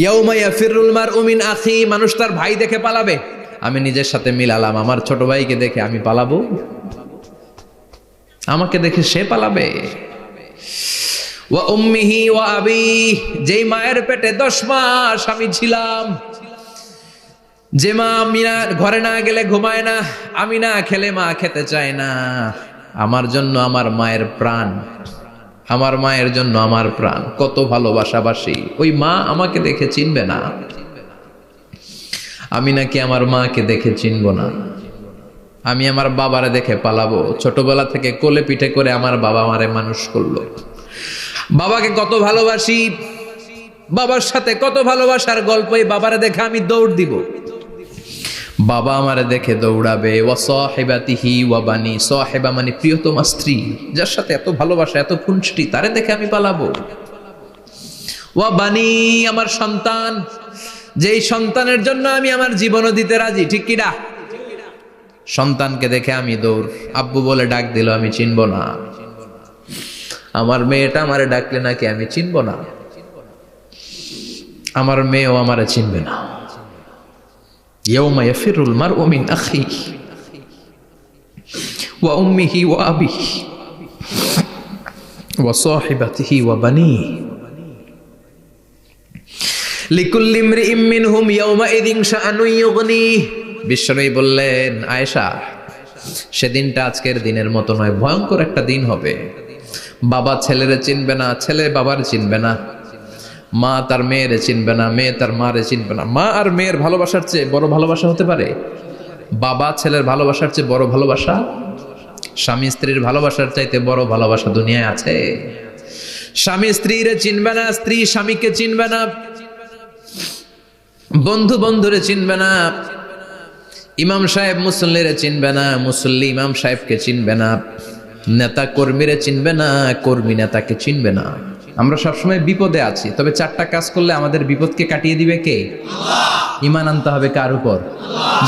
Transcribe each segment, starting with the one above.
ইয়াউমা ইয়াফিরুল মারউ মিন আখি, মানুষ তার ভাই দেখে পালাবে। আমি নিজের সাথে মিলালাম, আমার ছোট ভাইকে দেখে আমি পালাবো? আমাকে দেখে সে পালাবে? ওয়া উম্মিহি ওয়া আবি, যেই মায়ের পেটে 10 মাস আমি ছিলাম, যে মা আমি না ঘরে না গেলে ঘুমায় না, আমি না খেলে মা খেতে চায় না, আমার জন্য আমার মায়ের প্রাণ, আমার মায়ের জন্য আমার প্রাণ, কত ভালোবাসাবাসী। ওই মা আমাকে দেখে চিনবে না, আমি নাকি আমার মাকে দেখে চিনব না। আমি আমার বাবারে দেখে পালাবো। ছোটবেলা থেকে কোলে পিঠে করে আমার বাবা আমারে মানুষ করলো, বাবাকে কত ভালোবাসি, বাবার সাথে কত ভালোবাসার গল্প, এই বাবারে দেখে আমি দৌড় দিব, বাবা আমারে দেখে দৌড়াবে। ওয়া সাহিবাতিহি ওয়া বানি, সাহিবা মানে প্রিয়তমা স্ত্রী, যার সাথে এত ভালোবাসা এত খুনসুটি, তারে দেখে আমি পালাবো। ওয়া বানি, আমার সন্তান, যেই সন্তানের জন্য আমি আমার জীবনও দিতে রাজি, ঠিক কি না? সন্তানকে দেখে আমি দৌড়, আব্বু বলে ডাক দিল আমি চিনব না, আমার মেয়েটা আমারে ডাকলে নাকি আমি চিনব না, আমার মেয়েও আমারে চিনবে না। ইয়াউমা ইয়াফিরুল মারউ মিন আখিহি ওয়া উম্মিহি ওয়া আবিহি ওয়া সাহিবাতিহি ওয়া বানিহি লিকুল্লি ইমরিইম মিনহুম ইয়াউমাইযিন শাআনুন ইউগনিহি। বিশ্বনবী বললেন, আয়েশা, সেদিনটা আজকের দিনের মতো নয়, ভয়ঙ্কর একটা দিন হবে। বাবা ছেলেরে চিনবে না, ছেলে বাবার চিনবে না, মা তার মেয়েরে চিনবে না, মেয়ে তার মারে চিনবে না। মা আর মেয়ের ভালোবাসার চেয়ে বড় ভালোবাসা হতে পারে? বাবা ছেলের ভালোবাসার চেয়ে বড় ভালোবাসা? স্বামী স্ত্রীর ভালোবাসার চাইতে বড় ভালোবাসা দুনিয়ায় আছে? স্বামী স্ত্রীরে চিনবে না, স্ত্রী স্বামীকে চিনবে না, বন্ধু বন্ধুরে চিনবে না, ইমাম সাহেব মুসল্লিরে চিনবে না, মুসল্লি ইমাম সাহেবকে চিনবে না, নেতা কর্মীরে চিনবে না, কর্মী নেতাকে চিনবে না। আমরা সবসময় বিপদে আছি, তবে 4টা কাজ করলে আমাদের বিপদকে কাটিয়ে দিবে কে? আল্লাহ। ঈমান আনতে হবে কার উপর?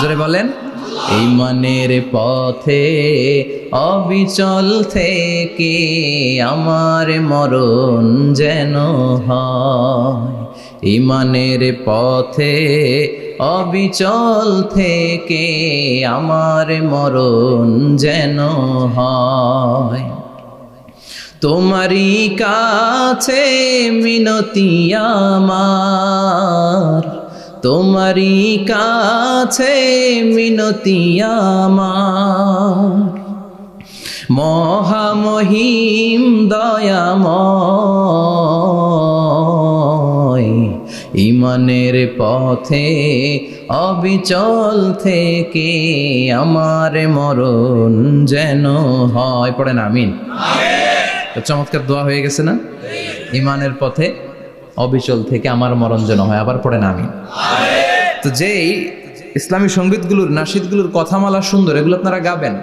জোরে বলেন। ঈমানের পথে অবিচল থেকে আমার মরণ যেন হয়, ঈমানের পথে অবিচল থেকে আমার মরণ যেন হয়। তোমারই কাছে মিনতি আমার, তোমারই কাছে মিনতি আমার, মহামহিম দয়াময়, ঈমানের পথে অবিচল থেকে আমার মরণ যেন হয়। পড়েন আমিন। চমৎকার দোয়া হয়ে গেছে না? ঈমানের পথে অবিচল থেকে আমার মরণ যেন হয়। আবার পড়েন আমিন। তো যেই ইসলামী সঙ্গীতগুলোর, নাশিদগুলোর কথামালা সুন্দর, এগুলো আপনারা গাবেন,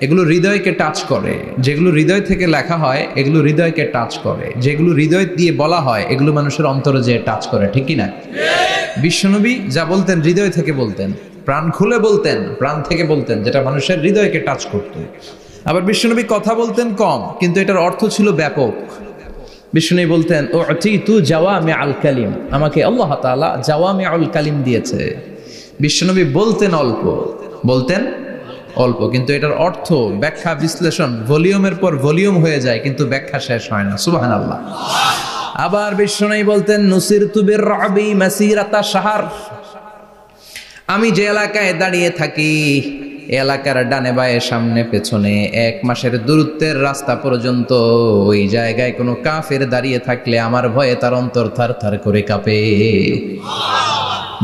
এগুলো হৃদয়কে টাচ করে। যেগুলো হৃদয় থেকে লেখা হয় এগুলো হৃদয়কে টাচ করে, যেগুলো হৃদয় দিয়ে বলা হয় এগুলো মানুষের অন্তরে যে টাচ করে, ঠিক কি না? বিশ্বনবী যা বলতেন হৃদয় থেকে বলতেন, প্রাণ খুলে বলতেন, প্রাণ থেকে বলতেন, যেটা মানুষের হৃদয়কে টাচ করত। আবার বিশ্বনবী কথা বলতেন কম, কিন্তু এটার অর্থ ছিল ব্যাপক। বিশ্বনবী বলতেন, ও তু জাওয়ামি আল কালিম, আমাকে আল্লাহ তাআলা জাওয়ামি আল কালিম দিয়েছে। বিশ্বনবী বলতেন অল্প, বলতেন অল্প, কিন্তু এটার অর্থ, ব্যাখ্যা, বিশ্লেষণ ভলিউমের পর ভলিউম হয়ে যায়, কিন্তু ব্যাখ্যা শেষ হয় না। সুবহানাল্লাহ। আবার বিশ্বনবী বলতেন, নুসিরতু বির-রা'বি মাসিরাতা শাহর, আমি যে এলাকায় দাঁড়িয়ে থাকি এলাকার ডানে বায়ে সামনে পেছনে 1 মাসের দূরত্বের রাস্তা পর্যন্ত ওই জায়গায় কোনো কাফের দাঁড়িয়ে থাকলে আমার ভয়ে তার অন্তর থার থার করে কাঁপে।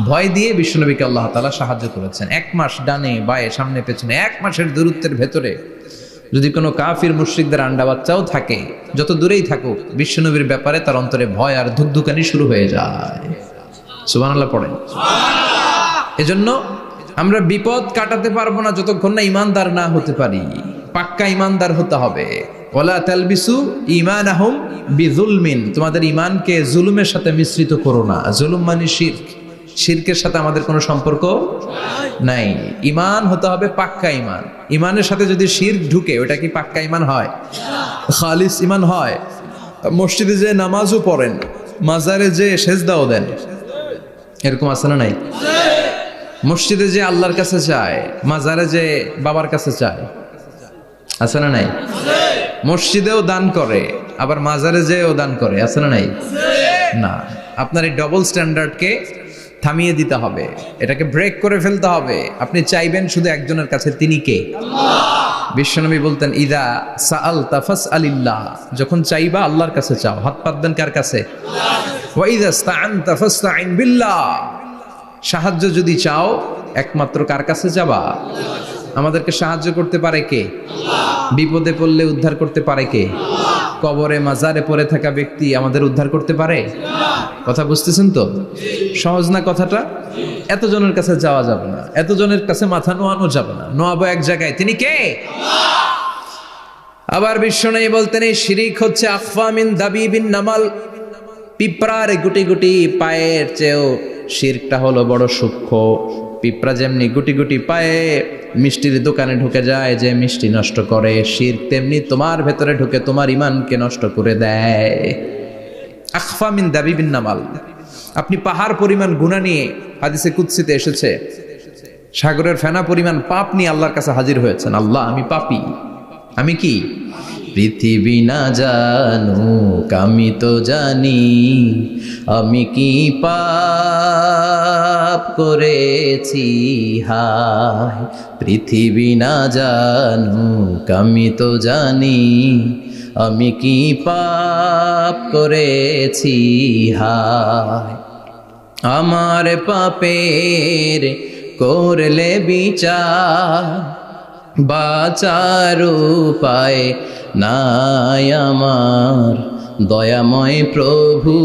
ভয় দিয়ে বিশ্বনবীকে আল্লাহ তাআলা সাহায্য করেছেন। 1 মাস ডানে বায়ে সামনে পেছনে 1 মাসের দূরত্বের ভেতরে যদি কোনো কাফির মুশরিকদের আন্ডা বাচ্চাও থাকে, যত দূরেই থাকুক, বিশ্বনবীর ব্যাপারে তার অন্তরে ভয় আর ধুকধুকানি শুরু হয়ে যায়। সুবহানাল্লাহ পড়েন। এজন্য আমরা বিপদ কাটাতে পারবো না যতক্ষণ না ঈমানদার না হতে পারি। পাক্কা ঈমানদার হতে হবে। ওয়ালা তালবিসু ঈমানাহুম বিযুলমিন, তোমাদের ঈমানকে জুলুমের সাথে মিশ্রিত করো না। জুলুম মানে শিরক, শিরকের সাথে আমাদের কোনো সম্পর্ক নাই। ঈমান হতে হবে পাক্কা ঈমান। ঈমানের সাথে যদি শিরক ঢুকে, ওটা কি পাক্কা ঈমান হয়? খালিস ঈমান হয়? মসজিদে যে নামাজও পড়েন, মাজারে যে সেজদাও দেন, এরকম আছে না নাই? মসজিদে যে আল্লাহর কাছে চায়, মাজারে যে বাবার কাছে চায়, আছে না নাই? মসজিদেও দান করে, আবার মাজারে যেও দান করে, আছে না নাই? না, আপনার এই ডবল স্ট্যান্ডার্ডকে থামিয়ে দিতে হবে, এটাকে ব্রেক করে ফেলতে হবে। আপনি চাইবেন শুধু একজনের কাছে, তিনি কে? বিশ্বনবী বলতেন, ইদা সাআলতা ফাসআলিল্লাহ, যখন চাইবা আল্লাহর কাছে চাও। হাত পাতবেন কার কাছে? ওয়া ইদা ইসতাআনতা ফাসতাইন বিল্লাহ, সাহায্য যদি চাও একমাত্র কার কাছে যাবা? আমাদেরকে সাহায্য করতে পারে কে? বিপদে পড়লে উদ্ধার করতে পারে কে? কবরে মাজারে পড়ে থাকা ব্যক্তি আমাদের উদ্ধার করতে পারে? কথা বুঝতেছেন তো? সহজ না কথাটা? এতজনের কাছে যাওয়া যাবে না, এতজনের কাছে মাথা নোয়ানো যাবে না, নোয়াবো এক জায়গায়, তিনি কে? আবার বিশ্বনবী বলতেন, এই শিরিক হচ্ছে আখফা মিন দাবিবিন নামাল, পিঁপড়ার গুটি গুটি পায়ের চেয়েও শিরকটা হলো বড় সূক্ষ্ম। পিঁপড়া যেমনি গুটি গুটি পায়ে মিষ্টির দোকানে ঢুকে যায়, যে মিষ্টি নষ্ট করে, শিরক তেমনি তোমার ভেতরে ঢুকে তোমার ইমানকে নষ্ট করে দেয়। আখফা মিন দাবিবিন নামাল। আপনি পাহাড় পরিমাণ গুনাহ নিয়ে, হাদিসে কুদসিতে এসেছে, সাগরের ফেনা পরিমাণ পাপ নিয়ে আল্লাহর কাছে হাজির হয়েছেন। আল্লাহ, আমি পাপী, আমি কি? পৃথিবী না জানুক আমি তো জানি, আমি কি পাপ করেছি হায়। পৃথিবী না জানুক আমি তো জানি, আমি কি পাপ করেছি হায়। আমার পাপের করলে বিচার, বাঁচার উপায় নাই আমার। দয়াময় প্রভু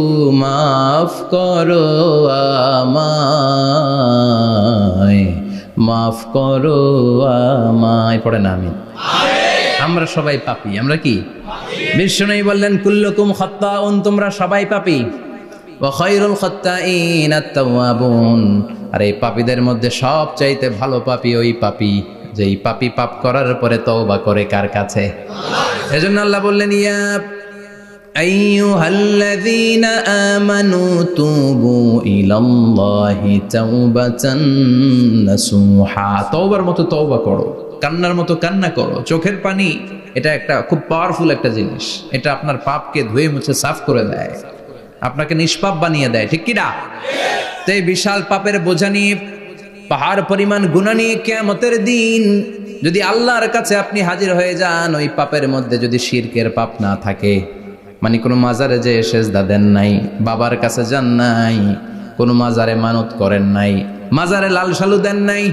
মাফ করো আমায়, মাফ করো আমায়। পড়ে না আমি? আমরা সবাই পাপী। আমরা কি? বিশ্বনবী বললেন, কুল্লুকুম খাত্তাউন, তোমরা সবাই পাপী। ওয়া খায়রুল খাত্তাইন আত-তাওয়াবুন, আর এই পাপীদের মধ্যে সবচাইতে ভালো পাপী ওই পাপী যেই পাপী পাপ করার পরে তওবা করে কার কাছে? এজন্য আল্লাহ বললেন, ইয়া আইয়ুহাল্লাযীনা আমানু তুবু ইলাল্লাহি তাওবাতান নাসুহা, তওবার মতো তওবা করো, কান্নার মতো কান্না করো। চোখের পানি এটা একটা খুব পাওয়ারফুল একটা জিনিস, এটা আপনার পাপকে ধুয়ে মুছে সাফ করে দেয়, আপনাকে নিষ্পাপ বানিয়ে দেয়, ঠিক কি না? তো এই বিশাল পাপের বোঝা নিয়ে, পাহাড় পরিমাণ গুনাহ নিয়ে কিয়ামতের দিন যদি আল্লাহর কাছে আপনি হাজির হয়ে যান, ওই পাপের মধ্যে যদি শিরকের পাপ না থাকে, মানে কোনো মাজারে যে সেজদা দেন নাই, বাবার কাছে যান নাই, কোনো মাজারে মানত করেন নাই, মাজারে লাল শালু দেন নাই,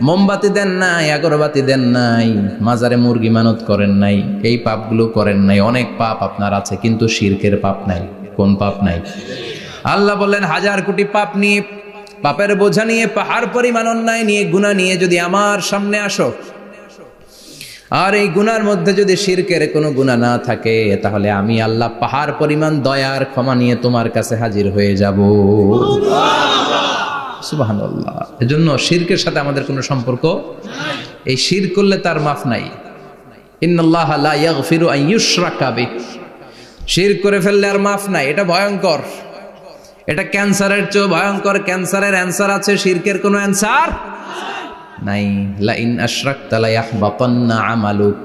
মোমবাতি দেন নাই, আগরবাতি দেন নাই, মাজারে মুরগি মানত করেন নাই, এই পাপগুলো করেন নাই, অনেক পাপ আপনার আছে, কিন্তু শিরকের পাপ নাই। কোন পাপ নাই? আল্লাহ বললেন, হাজার কোটি পাপ নিয়ে, পাপের বোঝা নিয়ে, পাহাড় পরিমাণ অন্যায় নিয়ে, গুনাহ নিয়ে যদি আমার সামনে আসো, আর এই গুনার মধ্যে যদি শিরকের কোনো গুনাহ না থাকে, তাহলে আমি আল্লাহ পাহাড় পরিমাণ দয়ার ক্ষমা নিয়ে তোমার কাছে হাজির হয়ে যাব। সুবহানাল্লাহ। এজন্য শিরকের সাথে আমাদের কোনো সম্পর্ক এই শিরক করলে তার মাফ নাই। ইন্নাল্লাহা লা ইয়াগফিরু আন ইউশরাকা বিহি, শিরক করে ফেললে আর মাফ নাই। এটা ভয়ঙ্কর, এটা ক্যান্সারের চেয়ে ভয়ঙ্কর। ক্যান্সারের অ্যান্সার আছে, শিরকের কোনো অ্যান্সার নাই। লা ইন আশরাকতা লা ইয়াহবাতান্না আমালুক,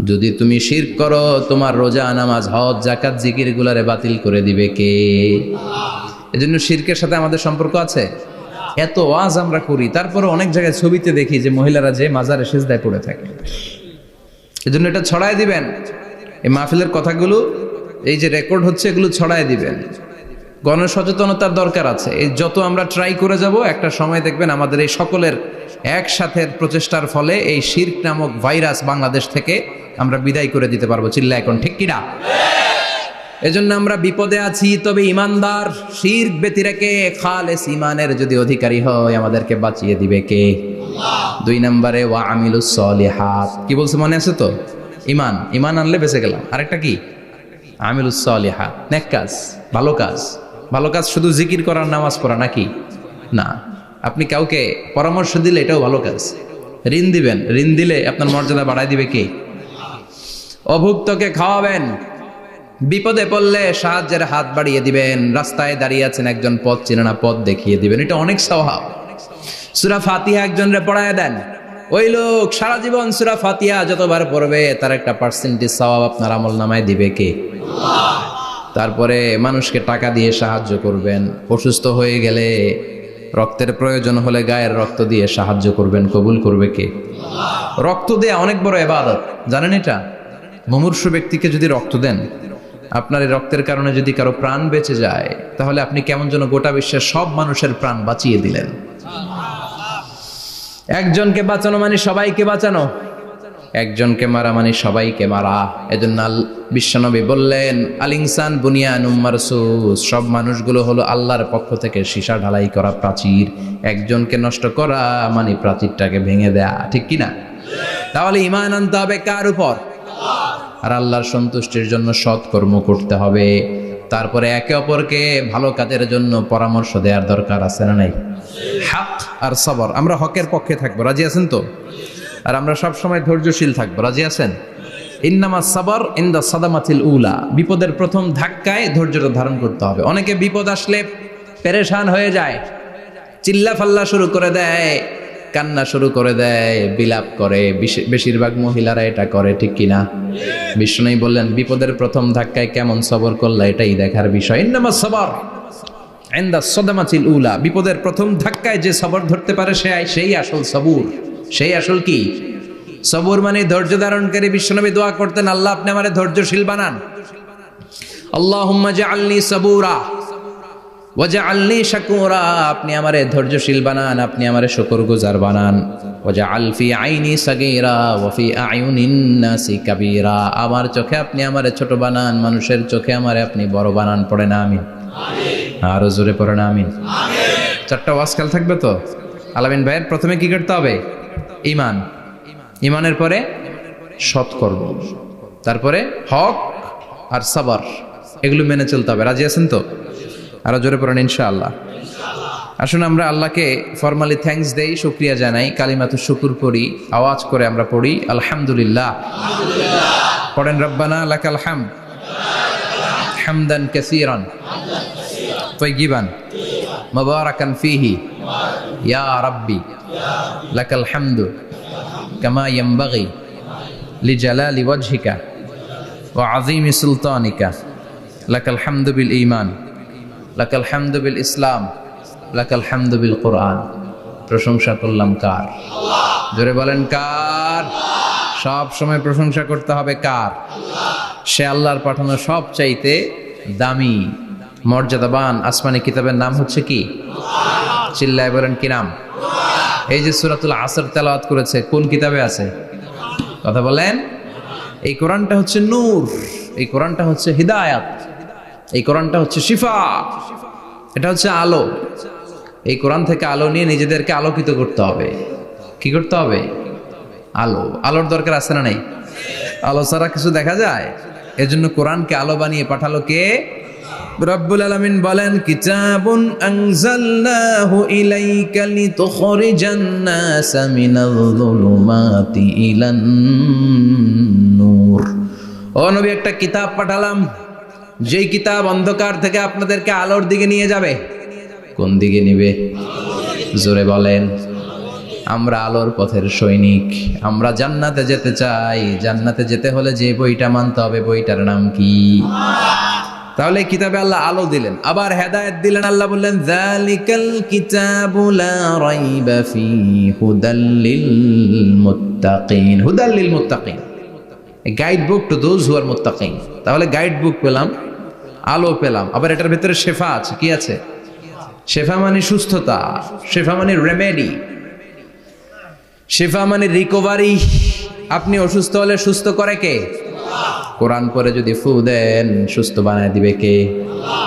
যদি তুমি শিরক করো, তোমার রোজা, নামাজ, হজ, যাকাত, জিকির গুলারে বাতিল করে দিবে কে? এজন্য শিরকের সাথে আমাদের সম্পর্ক আছে। এত ওয়াজ আমরা করি, তারপরে অনেক জায়গায় ছবিতে দেখি যে মহিলারা যে মাজারে সিজদায় পড়ে থাকে। এজন্য এটা ছড়ায় দিবেন, এই মাহফিলের কথাগুলো এই যে রেকর্ড হচ্ছে, এগুলো ছড়ায় দিবেন। গণসচেতনতার দরকার আছে। এই যত আমরা ট্রাই করে যাব, একটা সময় দেখবেন আমাদের এই সকলের একসাথে প্রচেষ্টার ফলে এই শিরক নামক ভাইরাস বাংলাদেশ থেকে আমরা বিদায় করে দিতে পারবো। চিল্লা এখন, ঠিক কিনা? এজন্য আমরা বিপদে আছি, তবে ইমানদার, শিরক ব্যতি রেখে খালেস ইমানের যদি অধিকারী হয়, আমাদেরকে বাঁচিয়ে দিবে কে? দুই নম্বরে ওয়া আমিলুস সলিহাত, কি বলছে মনে আছে তো? ইমান, ইমান আনলে বেঁচে গেলাম। আরেকটা কি? আমিলুস সলিহাত, নেক কাজ, ভালো কাজ। ভালো কাজ শুধু জিকির করার, নামাজ পড়া নাকি? না। আপনি কাউকে পরামর্শ দিলে এটাও ভালো কাজ। ঋণ দিবেন, ঋণ দিলে আপনার মর্যাদা বাড়ায় দিবে কে? অভুক্তকে খাওয়াবেন, বিপদে পড়লে সাহায্যের হাত বাড়িয়ে দিবেন। রাস্তায় দাঁড়িয়ে আছেন, একজন পথ চেনে না, পথ দেখিয়ে দিবেন। এটা অনেক সওয়াব। সূরা ফাতিহা একজনরে পড়ায় দেন, ওই লোক সারা জীবন সূরা ফাতিহা যতবার পড়বে তার একটা পার্সেন্টেজ সওয়াব আপনার আমলনামায় দিবে কে? আল্লাহ। তারপরে মানুষকে টাকা দিয়ে সাহায্য করবেন, অসুস্থ হয়ে গেলে রক্তের প্রয়োজন হলে গায়ের রক্ত দিয়ে সাহায্য করবেন, কবুল করবে কে? আল্লাহ। রক্ত দেয়া অনেক বড় ইবাদত, জানেন এটা? মুমূর্ষু ব্যক্তিকে যদি রক্ত দেন, আপনার এই রক্তের কারণে যদি কারো প্রাণ বেঁচে যায়, তাহলে আপনি কেমন যেন গোটা বিশ্বের সব মানুষের প্রাণ বাঁচিয়ে দিলেন। একজনকে বাঁচানো মানে সবাইকে বাঁচানো, একজনকে মারা মানে সবাইকে মারা। এজন্য বিশ্বনবী বললেন, আল ইনসান বুনিয়ানুম মারসুস, সব মানুষগুলো হলো আল্লাহর পক্ষ থেকে সীসা ঢালাই করা প্রাচীর। একজনকে নষ্ট করা মানে প্রাচীরটাকে ভেঙে দেয়া, ঠিক কিনা? তাহলে ঈমান আনতে হবে কার উপর? আর আল্লাহর সন্তুষ্টির জন্য সৎ কর্ম করতে হবে। তারপরে একে অপরকে ভালো কাজের জন্য পরামর্শ দেওয়ার দরকার আছে না নাই? হক আর সবর, আমরা হকের পক্ষে থাকবো, রাজি আছেন তো? আর আমরা সব সময় ধৈর্যশীল থাকবো, রাজি আছেন? ইন্নামা সাবর ইনদা সাদামাতিল উলা, বিপদের প্রথম ধাক্কায় ধৈর্যটা ধারণ করতে হবে। অনেকে বিপদ আসলে পেরেশান হয়ে যায়, চিল্লা ফাল্লা শুরু করে দেয়, কান্না শুরু করে দেয়, বিলাপ করে। বেশিরভাগ মহিলারা এটা করে, ঠিক কিনা? বিষ্ণু বললেন, বিপদের প্রথম ধাক্কায় কেমন সবর করলা এটাই দেখার বিষয়। ইন্নামা সাবর ইনদা সাদামাতিল উলা, বিপদের প্রথম ধাক্কায় যে সবর ধরতে পারে সেই আসল সবুর, সেই আসল কি সবুর মানে ধৈর্য ধারণকারী। বিশ্বনবী দোয়া করতেন, আল্লাহ আপনি আমারে ধৈর্যশীল বানান। আল্লাহুম্মা জাআলনি সাবুরা ওয়াজআলনি শাকুরা, আপনি আমারে ধৈর্যশীল বানান, আপনি আমারে শুকরগুজার বানান। ওয়াজআল ফি আইনি সাগীরা ওয়া ফি আয়ুনিন নাসি কাবীরা, আমার চোখে আপনি আমারে ছোট বানান, মানুষের চোখে আমারে আপনি বড় বানান। পড়েন আমিন। আমিন। আরো জোরে পড়েন আমিন। আমিন। চারটা ওয়াজকাল থাকবে তো? আলামিন ভাইয়ের প্রথমে কি করতে হবে? ঈমান। ঈমানের পরে সৎকর্ম, তারপরে হক আর সাবর, এগুলো মেনে চলতে হবে। রাজি আছেন তো? আরো জোরে পড়েন ইনশাআল্লাহ। আসুন আমরা আল্লাহকে ফরমালি থ্যাঙ্কস দেই, শুকরিয়া জানাই, কালিমাতুশ শুকুর পড়ি, আওয়াজ করে আমরা পড়ি আলহামদুলিল্লাহ। পড়েন রব্বানা লাকাল হামদ হামদান কাসীরান তাইয়িবান মুবারাকান ফীহি ইয়া রাব্বি লাকাল হামদু কামা ইয়ানবাগি লিজালালি ওয়াজহিকা ওয়া আযীমি সুলতানিকা লাকাল হামদু বিল ঈমান লাকাল হামদু বিল ইসলাম লাকাল হামদু বিল কোরআন। প্রশংসা করলাম কার? আল্লাহ। জোরে বলেন কার? সব সময় প্রশংসা করতে হবে কার? আল্লাহ। সে আল্লাহর পাঠানো সব চাইতে দামি মর্যাদাবান আসমানি কিতাবের নাম হচ্ছে কি? কোরআন। চিল্লায় বলেন কি নাম? কোরআন। এই যে সূরাতুল আসর তেলাওয়াত করেছে, কোন কিতাবে আছে? কথা বলেন। এই কোরআনটা হচ্ছে নূর, এই কোরআনটা হচ্ছে হিদায়াত, এই কোরআনটা হচ্ছে শিফা, এটা হচ্ছে আলো। এই কোরআন থেকে আলো নিয়ে নিজেদেরকে আলোকিত করতে হবে। কি করতে হবে? আলো। আলোর দরকার আছে না নাই? আলো ছাড়া কিছু দেখা যায়? এজন্য কোরআনকে আলো বানিয়ে পাঠালো কে? রব্বুল আলামিন বলেন, কিতাবুন আনজালনাহু ইলাইকা লিতুখরিজান নাসা মিনাল যুলুমাতি ইলান নূর। ও নবী, একটা কিতাব পাঠালাম, যেই কিতাব অন্ধকার থেকে আপনাদেরকে আলোর দিকে নিয়ে যাবে। কোন দিকে নিবে? জোরে বলেন। আমরা আলোর পথের সৈনিক, আমরা জান্নাতে যেতে চাই। জান্নাতে যেতে হলে যে বইটা মানতে হবে, বইটার নাম কি? তাহলে কিতাবে আল্লাহ আলো দিলেন, আবার হেদায়েত দিলেন। আল্লাহ বললেন, যালিকাল কিতাবু লা রাইবা ফীহি হুদাল লিল মুত্তাকিন। হুদাল লিল মুত্তাকিন, guide book to those who are মুত্তাকিন। তাহলে গাইড বুক পেলাম, আলো পেলাম, আবার এটার ভিতরে শেফা আছে। কি আছে? শেফা মানে সুস্থতা, শেফা মানে রেমেডি, শেফা মানে রিকভারি। আপনি অসুস্থ হলে সুস্থ করে কে? কোরআন পরে যদি ফু দেন, সুস্থ বানায় দিবে কে?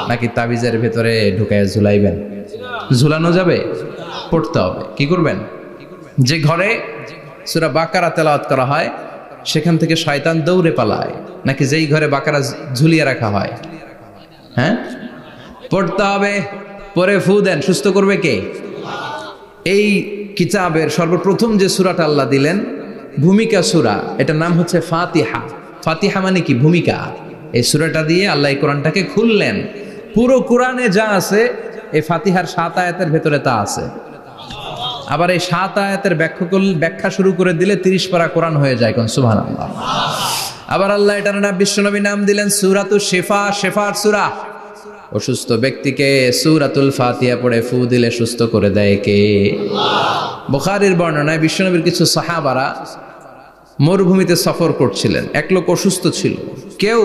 নাকি তাবিজের ভেতরে ঢুকায় ঝুলাইবেন? ঝুলানো যাবে? পড়তে হবে। কি করবেন? যে ঘরে সূরা বাকারা তেলাওয়াত করা হয় সেখান থেকে শয়তান দৌড়ে পালায়, নাকি যেই ঘরে বাকারা ঝুলিয়ে রাখা হয়? হ্যাঁ, পড়তে হবে। পরে ফু দেন, সুস্থ করবে কে? এই কিতাবের সর্বপ্রথম যে সূরাটা আল্লাহ দিলেন, ভূমিকা সূরা, এটার নাম হচ্ছে ফাতিহা। ফাতিহা মানে কি? ভূমিকা। এই সূরাটা দিয়ে আল্লাহ এই কোরআনটাকে খুললেন। পুরো কোরআনে যা আছে এই ফাতিহার 7 আয়াতের ভেতরে তা আছে। আবার এই 7 আয়াতের ব্যাখ্যা শুরু করে দিলে 30 পারা কোরআন হয়ে যায়। কোন সুবহানাল্লাহ। আবার আল্লাহ এটার নাম বিশ্বনবী নাম দিলেন সূরাতুশ শিফা, শেফার সূরা। অসুস্থ ব্যক্তিকে সূরাতুল ফাতিহা পড়ে ফু দিলে সুস্থ করে দেয় কে? বুখারীর বর্ণনায় বিশ্বনবীর কিছু সাহাবারা মরুভূমিতে সফর করছিলেন। এক লোক অসুস্থ ছিল, কেউ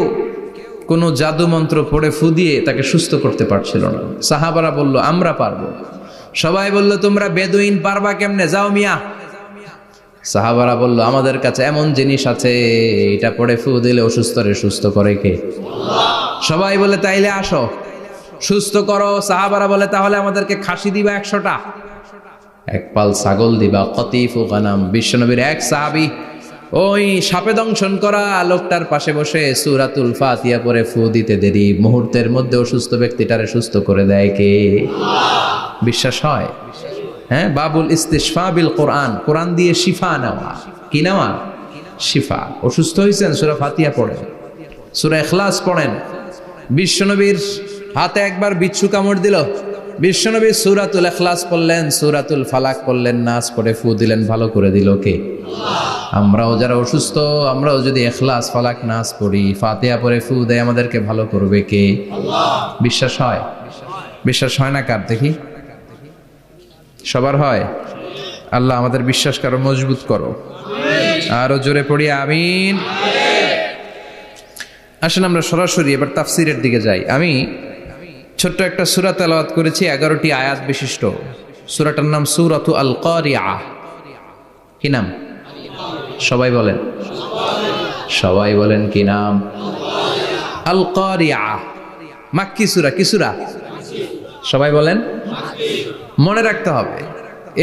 কোনো জাদু মন্ত্র পড়ে ফু দিয়ে তাকে সুস্থ করতে পারছিল না। সাহাবারা বলল আমরা পারবো। সবাই বলল তোমরা বেদুইন, পারবা কেমনে? যাও মিয়া। সাহাবারা বলল আমাদের কাছে এমন জিনিস আছে, এটা পড়ে ফু দিলে অসুস্থরে সুস্থ করে কে? সবাই বলে তাইলে আসো সুস্থ করো। সাহাবারা বলে তাহলে আমাদেরকে খাসি দিবা 100টা, এক পাল ছাগল দিবা। কতিফু গানাম। বিশ্বনবীর এক সাহাবী ওই সাপে দংশন করা লোকটার পাশে বসে সূরাতুল ফাতিহা পড়ে ফু দিতে দেরি মুহূর্তের মধ্যে অসুস্থ ব্যক্তিটারে সুস্থ করে দেয় কে? বিশ্বাস হয়? হ্যাঁ, বাবুল ইস্তিশফা বিল কোরআন, কোরআন দিয়ে শিফা নেওয়া। কি নেওয়া? শিফা। অসুস্থ হয়েছেন, সূরা ফাতিহা পড়েন, সূরা ইখলাস পড়েন। বিশ্বনবীর হাতে একবার বিচ্ছু কামড় দিল, বিশ্বনবী সূরাতুল ইখলাস পড়লেন, সূরাতুল ফালাক পড়লেন, নাস পড়ে ফু দিলেন, ভালো করে দিল কে? আমরাও যারা অসুস্থ, আমরাও যদি ইখলাস ফালাক নাস পড়ি, ফাতিহা পড়ে ফু দেয়, আমাদেরকে ভালো করবে কে? বিশ্বাস হয়? বিশ্বাস হয় না কার? দেখি সবার হয়? আল্লাহ আমাদের বিশ্বাস করো, মজবুত করো। আরো জোরে পড়ি আমিন। আসেন আমরা সরাসরি এবার তাফসিরের দিকে যাই। আমি ছোট্ট একটা সূরা তেলাওয়াত করেছি, 11টি আয়াত বিশিষ্ট। সূরাটার নাম সূরাতু আল কারিয়া। কি নাম? সবাই বলেন, সবাই বলেন কি নাম? আল কারিয়া। মাক্কি সূরা। কি সূরা? সবাই বলেন। মনে রাখতে হবে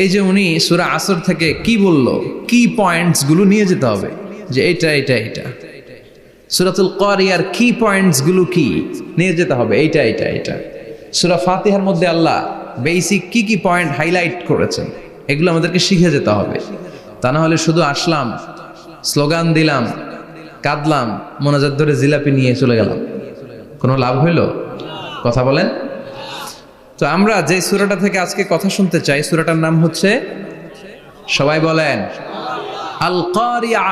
এই যে উনি সূরা আসর থেকে কি বলল, কি পয়েন্টস গুলো নিয়ে যেতে হবে, যে এটা এটা এটা। সূরাতুল কারিয়ার কি পয়েন্টস গুলো কি নিয়ে যেতে হবে, এইটা এটা এটা। সূরা ফাতিহার মধ্যে আল্লাহ বেসিক কি কি পয়েন্ট হাইলাইট করেছেন, এগুলো আমাদেরকে শিখে যেতে হবে। তা না হলে শুধু আসলাম, স্লোগান দিলাম, কাঁদলাম, মোনাজাত ধরে জিলাপি নিয়ে চলে গেলাম, কোনো লাভ হইল? কথা বলেন। তো আমরা যে সূরাটা থেকে আজকে কথা শুনতে চাই, সূরাটার নাম হচ্ছে, সবাই বলেন, আল কারিয়া।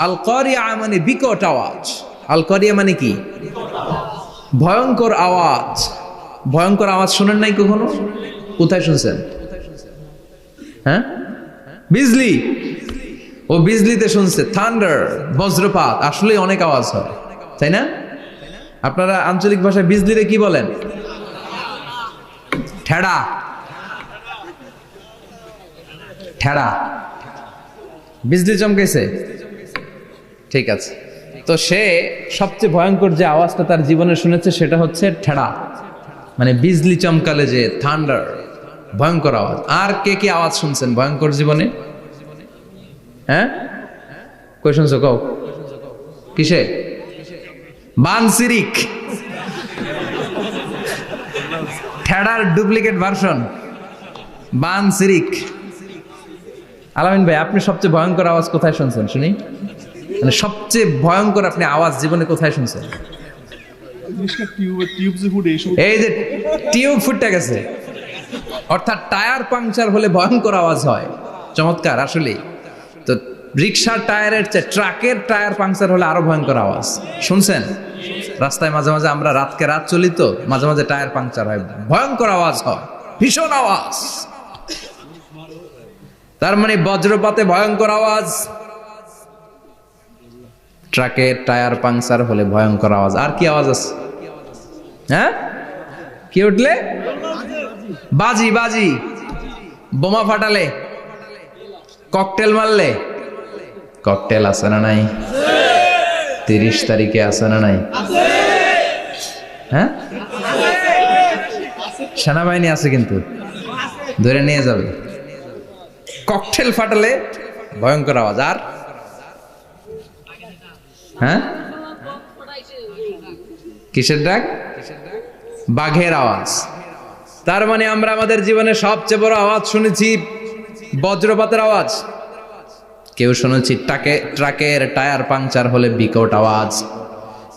আল কারিয়া মানে বিকট আওয়াজ। আল কারিয়া মানে কি? ভয়ঙ্কর আওয়াজ। ভয়ঙ্কর আওয়াজ শুনেন নাই কখনো? কোথায় শুনছেন? হ্যাঁ, বিজলি। ও বিজলিতে শুনছে, থান্ডার, বজ্রপাত। আসলে অনেক আওয়াজ হয়, তাই না? আপনারা আঞ্চলিক ভাষায় বিজলিতে কি বলেন? ঠেড়া। ঠেড়া। বিজলি চমকেছে, ঠিক আছে। তো সে সবচেয়ে ভয়ঙ্কর যে আওয়াজটা তার জীবনে শুনেছে সেটা হচ্ছে ঠেড়া, মানে বিজলি চমকালে যে থান্ডার, ভয়ঙ্কর আওয়াজ। আর কে কি আওয়াজ শুনছেন ভয়ঙ্কর জীবনে? হ্যাঁ, কই শুনছো? কও কিসে? বানসিরিক, ঠেড়ার ডুপ্লিকেট ভার্সন বানসিরিক। আলামিন ভাই, আপনি সবচেয়ে ভয়ঙ্কর আওয়াজ কোথায় শুনছেন শুনি? মানে সবচেয়ে ভয়ঙ্কর আপনি আওয়াজ জীবনে কোথায় শুনছেন? এই যে টিউব ফুটে গেছে, অর্থাৎ টায়ার পাংচার হলে ভয়ঙ্কর আওয়াজ হয়। চমৎকার আসলে। তো রিক্সার টায়ারের চেয়ে ট্রাকের টায়ার পাংচার হলে আরো ভয়ঙ্কর আওয়াজ শুনছেন? রাস্তায় মাঝে মাঝে আমরা রাতকে রাত চলি, তো মাঝে মাঝে টায়ার পাংচার হয়, ভয়ঙ্কর আওয়াজ হয়, ভীষণ আওয়াজ। তার মানে বজ্রপাতে ভয়ঙ্কর আওয়াজ, ট্রাকের টায়ার পাংচার হলে ভয়ঙ্কর আওয়াজ। আর কি আওয়াজ আছে? হ্যাঁ, কি উঠলে? বাজি। বাজি। বোমা ফাটালে, ককটেল মারলে। ককটেল আছে না নাই? 30 তারিখে আছে না নাই? হ্যাঁ, সেনাবাহিনী আছে কিন্তু ধরে নিয়ে যাবে। ককটেল ফাটালে ভয়ঙ্কর আওয়াজ। আর হ্যাঁ, কিসের ডাক? বাঘের আওয়াজ। তার মানে আমরা আমাদের জীবনে সবচেয়ে বড় আওয়াজ শুনেছি বজ্রপাতের আওয়াজ। কেউ শুনেছি ট্রাকের টায়ার পাংচার হলে বিকট আওয়াজ।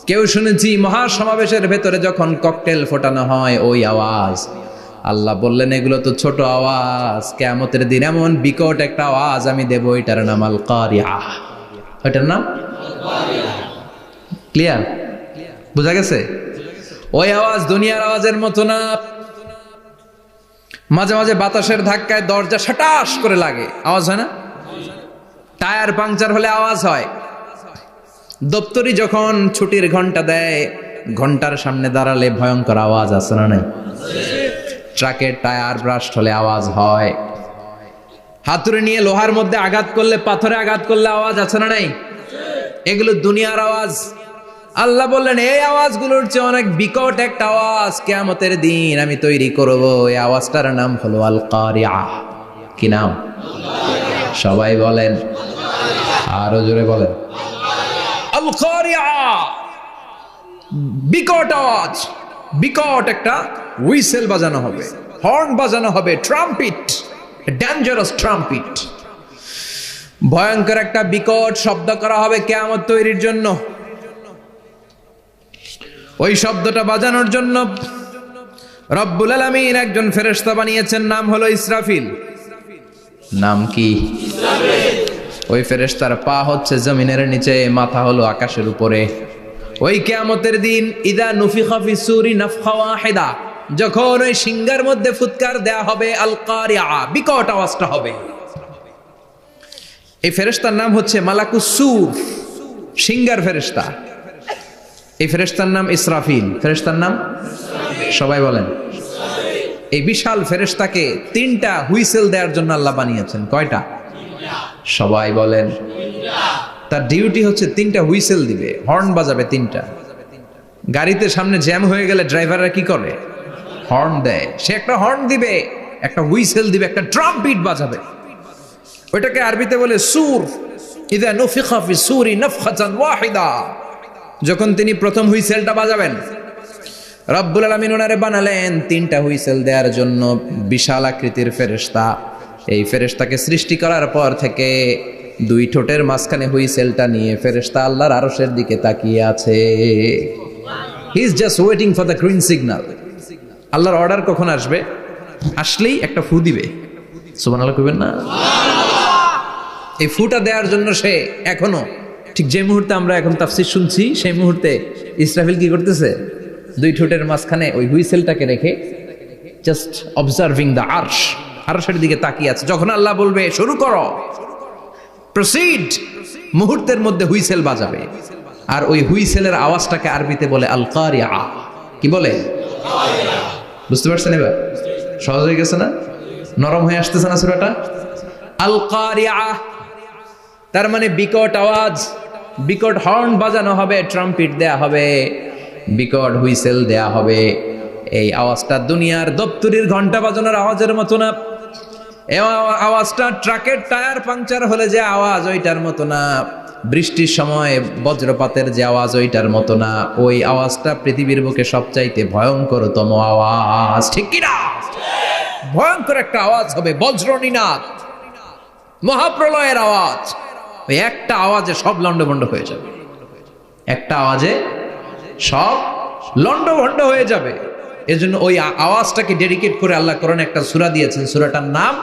কেউ শুনেছি মহাসমাবেশের ভেতরে যখন ককটেল ফোটানো হয় ওই আওয়াজ। আল্লাহ বললেন এগুলো তো ছোট আওয়াজ, কিয়ামতের দিন এমন বিকট একটা আওয়াজ আমি দেব, এটার নাম আল কারিআহ। এটার নাম ক্লিয়ার? বুঝা গেছে? ওই আওয়াজ দুনিয়ার আওয়াজের মতো না। মাঝে মাঝে বাতাসের ধাক্কায় দরজা সাটাস করে লাগে, আওয়াজ হয় না? টায়ার পাংচার হলে আওয়াজ হয়। দপ্তরি যখন ছুটির ঘন্টা দেয়, ঘন্টার সামনে দাঁড়ালে ভয়ঙ্কর আওয়াজ আছে না নাই? ট্রাকের টায়ার ব্রাস্ট হলে আওয়াজ হয়। হাতুড়ি নিয়ে লোহার মধ্যে আঘাত করলে, পাথরে আঘাত করলে আওয়াজ আছে না নাই? এগুলো দুনিয়ার আওয়াজ। আল্লাহ বললেন এই আওয়াজগুলোর চেয়ে অনেক বিকট একটা আওয়াজ কিয়ামতের দিন আমি তৈরি করব। এই আওয়াজটার নাম হলো আল কারিআহ। কি নাম? সবাই বলেন, আরো জোরে বলেন, আল কারিআহ। বিকট আওয়াজ, বিকট একটা হুইসেল বাজানো হবে, হর্ন বাজানো হবে, ট্রাম্পিট, ডেঞ্জারাস ট্রাম্পিট। ভয়ঙ্কর একটা বিকট শব্দ করা হবে কিয়ামত তৈরির জন্য। ওই শব্দটা বাজানোর জন্য রব্বুল আলামিন একজন ফেরেশতা বানিয়েছেন, নাম হলো ইসরাফিল। নাম কি? ওই ফেরেশতার পা হচ্ছে জমিনের নিচে, মাথা হলো আকাশের উপরে। ওই কিয়ামতের দিন ইদা নুফিখা ফিস সূরি নাফখা ওয়াহিদা, যখন ওই সিংহার মধ্যে ফুৎকার দেয়া হবে আল কারিআহ, বিকট আওয়াজটা হবে। এই ফেরেশতার নাম হচ্ছে মালাকুস সূর, সিংহার ফেরেশতা। এই ফেরেশতার নাম ইসরাফিল। ফেরেশতার নাম সবাই বলেন। এই বিশাল ফেরেশতাকে তিনটা হুইসেল দেওয়ার জন্য আল্লাহ বানিয়েছেন। কয়টা? সবাই বলেন। তার ডিউটি হচ্ছে তিনটা হুইসেল দিবে, হর্ন বাজাবে তিনটা। গাড়িতে সামনে জ্যাম হয়ে গেলে ড্রাইভাররা কি করে? হর্ন দেয়। সে একটা হর্ন দিবে, একটা হুইসেল দিবে, একটা ট্রাম্পিট বাজাবে। ওইটাকে আরবিতে বলে সুর। ইদা নুফিখা ফিস সূরি নাফখাতান ওয়াহিদা, যখন তিনি প্রথম হুইসেলটা বাজাবেন, রব্বুল আলামিন ওনারে বানালেন তিনটা হুইসেল দেওয়ার জন্য বিশাল আকৃতির ফেরেশতা। এই ফেরেশতাকে সৃষ্টি করার পর থেকে দুই ঠোঁটের মাঝখানে হুইসেলটা নিয়ে ফেরেশতা আল্লাহর আরশের দিকে তাকিয়ে আছে। He is just waiting for the green signal. আল্লাহর অর্ডার কখন আসবে, আসলেই একটা ফু দিবে। সুবহানাল্লাহ কইবেন না? এই ফুটা দেওয়ার জন্য সে এখনো, ঠিক যে মুহূর্তে আমরা এখন তাফসীর শুনছি সেই মুহূর্তে ইসরাফিল কি করতেছে? দুই ঠোঁটের মাঝখানে ওই হুইসেলটাকে রেখে জাস্ট অবজার্ভিং দ্য আরশ, আরশের দিকে তাকিয়ে আছে। যখন আল্লাহ বলবে শুরু করো, প্রসিড, মুহূর্তের মধ্যে হুইসেল বাজাবে। আর ওই হুইসেলের আওয়াজটাকে আরবিতে বলে আল কারিআহ। কি বলে? বুঝতে পারছেন এবার? সহজ হয়ে গেছে না? নরম হয়ে আসতেছে না সূরাটা? আল কারিআহ তার মানে বিকট আওয়াজ, বিকট হর্ন বাজানো হবে, ট্রাম্পিট দেয়া হবে, বিকট হুইসেল দেয়া হবে। এই আওয়াজটা দুনিয়ার দপ্তরির ঘন্টা বাজানোর আওয়াজের মতো না। এই আওয়াজটা ট্রাকের টায়ার পাংচার হলে যে আওয়াজ ওইটার মতো না। বৃষ্টির সময় বজ্রপাতের যে আওয়াজ ওইটার মতো না। ওই আওয়াজটা পৃথিবীর বুকে সবচাইতে ভয়ঙ্করতম আওয়াজ। ঠিক কিনা? ভয়ঙ্কর একটা আওয়াজ হবে, বজ্রনিনাদ, মহাপ্রলয়ের আওয়াজ। ওই একটা আওয়াজে সব লন্ডভন্ড হয়ে যাবে। একটা আওয়াজে সব লন্ডভন্ড হয়ে যাবে। এজন্য ওই আওয়াজটাকে ডেডিকেট করে আল্লাহ কোরআনে একটা সূরা দিয়েছেন। সূরাটার নাম,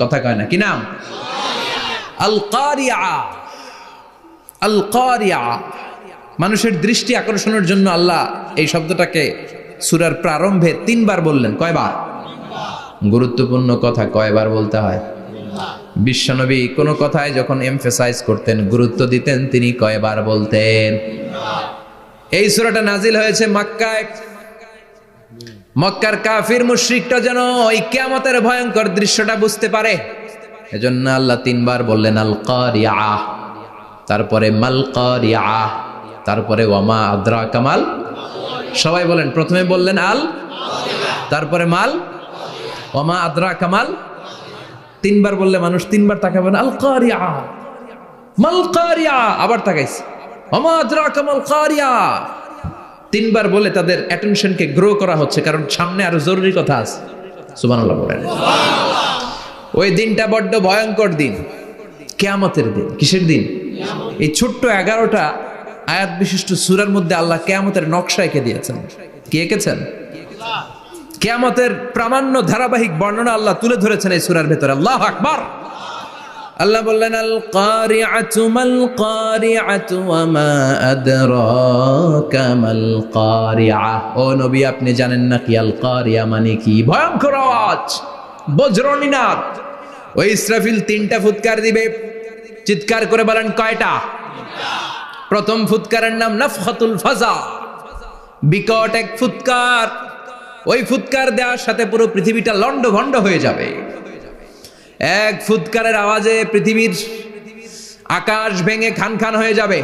কথা কয় না, কি নাম? আল কারিআহ। আল কারিআহ মানুষের দৃষ্টি আকর্ষণের জন্য আল্লাহ এই শব্দটাকে সূরার প্রারম্ভে 3 বার বললেন। কয়বার? গুরুত্বপূর্ণ কথা কয়বার বলতে হয়? বিশ্বনবী কোন কথায় যখন এমফেসাইজ করতেন, গুরুত্ব দিতেন, তিনি কয়বার বলতেন? এই সূরাটা নাজিল হয়েছে মক্কায়। মক্কার কাফির মুশরিকরা যেন ওই কিয়ামতের ভয়ঙ্কর দৃশ্যটা বুঝতে পারে, এজন্য আল্লাহ 3 বার বললেন আল কারিআহ, তারপরে মাল কারিআহ, তারপরে ওয়ামা আদরাকা মাল। সবাই বলেন, প্রথমে বললেন আল, তারপরে মাল, ওয়ামা আদরাকা মাল। 3 বার বললে মানুষ 3 বার তাকাবে না। আল কারিআহ, মাল কারিআহ, আবার তাকাইছে ওয়ামা আদরাকা মাল কারিআহ। 3 বার বলে তাদের অ্যাটেনশনকে গ্রো করা হচ্ছে, কারণ সামনে আরো জরুরি কথা আছে। সুবহানাল্লাহ বলেন। ওই দিনটা বড্ড ভয়ঙ্কর দিন, কিয়ামতের দিন। কিসের দিন? এই ছোট্ট 11টা আয়াত বিশিষ্ট সূরার মধ্যে আল্লাহ কিয়ামতের নকশা এঁকে দিয়েছেন। কি এঁকেছেন? কিয়ামতের প্রামাণ্য ধারাবাহিক বর্ণনা আল্লাহ তুলে ধরেছেন এই সূরার ভেতরে। আল্লাহু আকবার। আল্লাহ বললেন আল কারিআতু মাল কারিআতু ওয়া মা আদরাকা মাল কারিআ। ও নবী, আপনি জানেন না কি আল কারিআ মানে কি? ভয়ঙ্কর আওয়াজ, বজ্রনিনাদ। ওই ইসরাফিল 3টা ফুৎকার দিবে। চিৎকার করে বলেন কয়টা? প্রথম ফুৎকারের নাম নাফখাতুল ফাজা, বিকট এক ফুৎকার। ওই ফুৎকার দেওয়ার সাথে পুরো পৃথিবীটা লন্ডভন্ড হয়ে যাবে। এক ফুৎকারের আওয়াজে পৃথিবীর আকাশ ভেঙে খান খান হয়ে যাবে,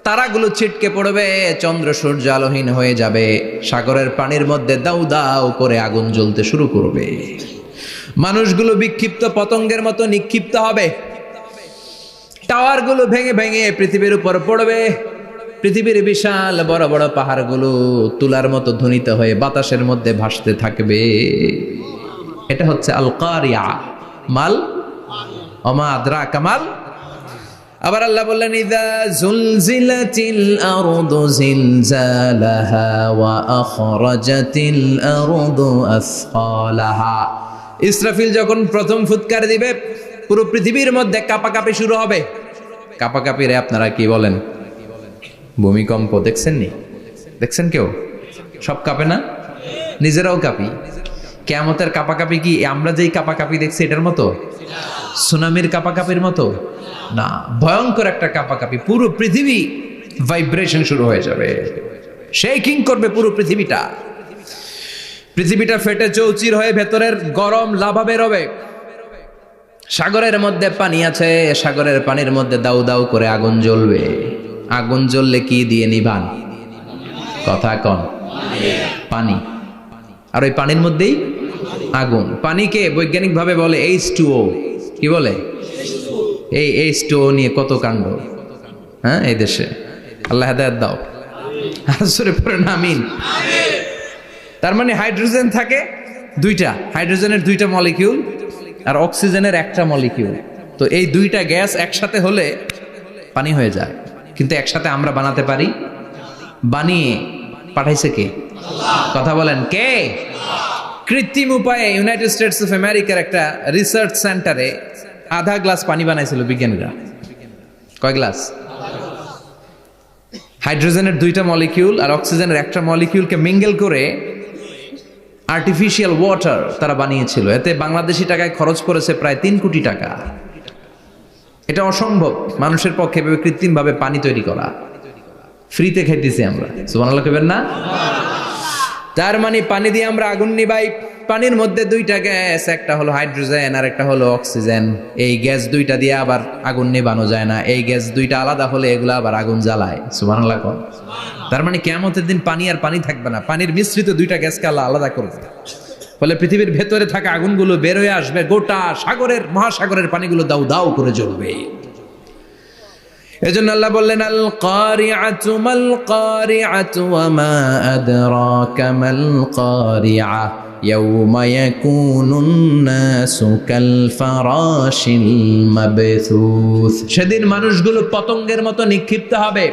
তারাগুলো ছিটকে পড়বে, চন্দ্র সূর্য আলোহীন হয়ে যাবে, সাগরের পানির মধ্যে দাউ দাউ করে আগুন জ্বলতে শুরু করবে, মানুষগুলো বিক্ষিপ্ত পতঙ্গের মতো নিক্ষিপ্ত হবে, টাওয়ারগুলো ভেঙে ভেঙে পৃথিবীর উপর পড়বে, পৃথিবীর বিশাল বড় বড় পাহাড়গুলো তুলার মতো ধ্বনিত হয়ে বাতাসের মধ্যে ভাসতে থাকবে। এটা হচ্ছে আল কারিয়া। মাল ওমা আদরাকা মাল। আবার আল্লাহ বললেন ইযা যুলজিলাতিল আরদু জিলজালাহা ওয়া আখরাজাতিল আরদু আসফালাহা। ইসরাফিল যখন প্রথম ফুৎকার দিবে পুরো পৃথিবীর মধ্যে কাঁপাকাঁপি শুরু হবে। কাঁপাকাঁপি রে আপনারা কি বলেন? ভূমিকম্প দেখছেন নি? দেখছেন কেউ? সব কাঁপে না? নিজেরাও কাঁপি। কিয়ামতের কাঁপাকাঁপি কি আমরা যেই কাঁপাকাঁপি দেখছি এটার মতো? সুনামির কাঁপাকাঁপির মতো না, ভয়ঙ্কর একটা কাঁপাকাঁপি। পুরো পৃথিবী ভাইব্রেশন শুরু হয়ে যাবে, শেকিং করবে পুরো পৃথিবীটা। পৃথিবীটা ফেটে চৌচির হয়ে ভেতরের গরম লাভা বের হবে। সাগরের মধ্যে পানি আছে, সাগরের পানির মধ্যে দাউ দাউ করে আগুন জ্বলবে। আগুন জ্বললে কি দিয়ে নিভান? কথা কন। পানি। আর ওই পানির মধ্যেই আগুন। পানিকে বৈজ্ঞানিক ভাবে বলে H2O। কি বলে? এই H2O নিয়ে কত কাণ্ড, হ্যাঁ, এই দেশে। আল্লাহ হেদায়েত দাও। আসরে পড়ে না আমিন। তার মানে হাইড্রোজেন থাকে দুইটা, হাইড্রোজেনের 2টা মলিকিউল আর অক্সিজেনের 1টা মলিকিউল। তো এই 2টা গ্যাস একসাথে হলে পানি হয়ে যায়। কিন্তু একসাথে আমরা বানাতে পারি? বানিয়ে পাঠাইছে কে? কথা বলেন কে? কৃত্রিম উপায়ে ইউনাইটেড স্টেটস অফ আমেরিকার একটা রিসার্চ সেন্টারে আধা গ্লাস পানি বানাইছিল বিজ্ঞানীরা। কয় গ্লাস? হাইড্রোজেনের 2টা মলিকিউল আর অক্সিজেনের 1টা মলিকিউলকে মিঙ্গেল করে আর্টিফিশিয়াল ওয়াটার তারা বানিয়েছিল। এতে বাংলাদেশি টাকায় খরচ করেছে প্রায় 3 কোটি টাকা। এটা অসম্ভব মানুষের পক্ষে কৃত্রিম ভাবে পানি তৈরি করা। ফ্রিতে খাইতেছি আমরা, সুবহানাল্লাহ কইবেন না? তার মানে পানি দিয়ে আমরা আগুন নিভাই। পানির মধ্যে 2টা গ্যাস, একটা হলো হাইড্রোজেন আর একটা হলো অক্সিজেন। এই গ্যাস 2টা দিয়ে আবার আগুন নেভানো যায় না। এই গ্যাস 2টা আলাদা হলে এগুলো আবার আগুন জ্বালায়। সুবহানাল্লাহ কোন। তার মানে কিয়ামতের দিন পানি আর পানি থাকবে না, পানির মিশ্রিত 2টা গ্যাসকে আল্লাহ আলাদা করবে। ফলে পৃথিবীর ভেতরে থাকা আগুনগুলো বের হয়ে আসবে, গোটা সাগরের মহাসাগরের পানিগুলো দাউ দাউ করে জ্বলবে। এজন্য আল্লাহ বললেন আল কারিআতু মাল কারিআতু ওয়া মা আদরাকা মাল কারিআ ইয়াউমা ইয়াকুনুন নাসু কাল ফারাশিল মাবথুস। সেদিন মানুষগুলো পতঙ্গের মতো নিক্ষিপ্ত হবে।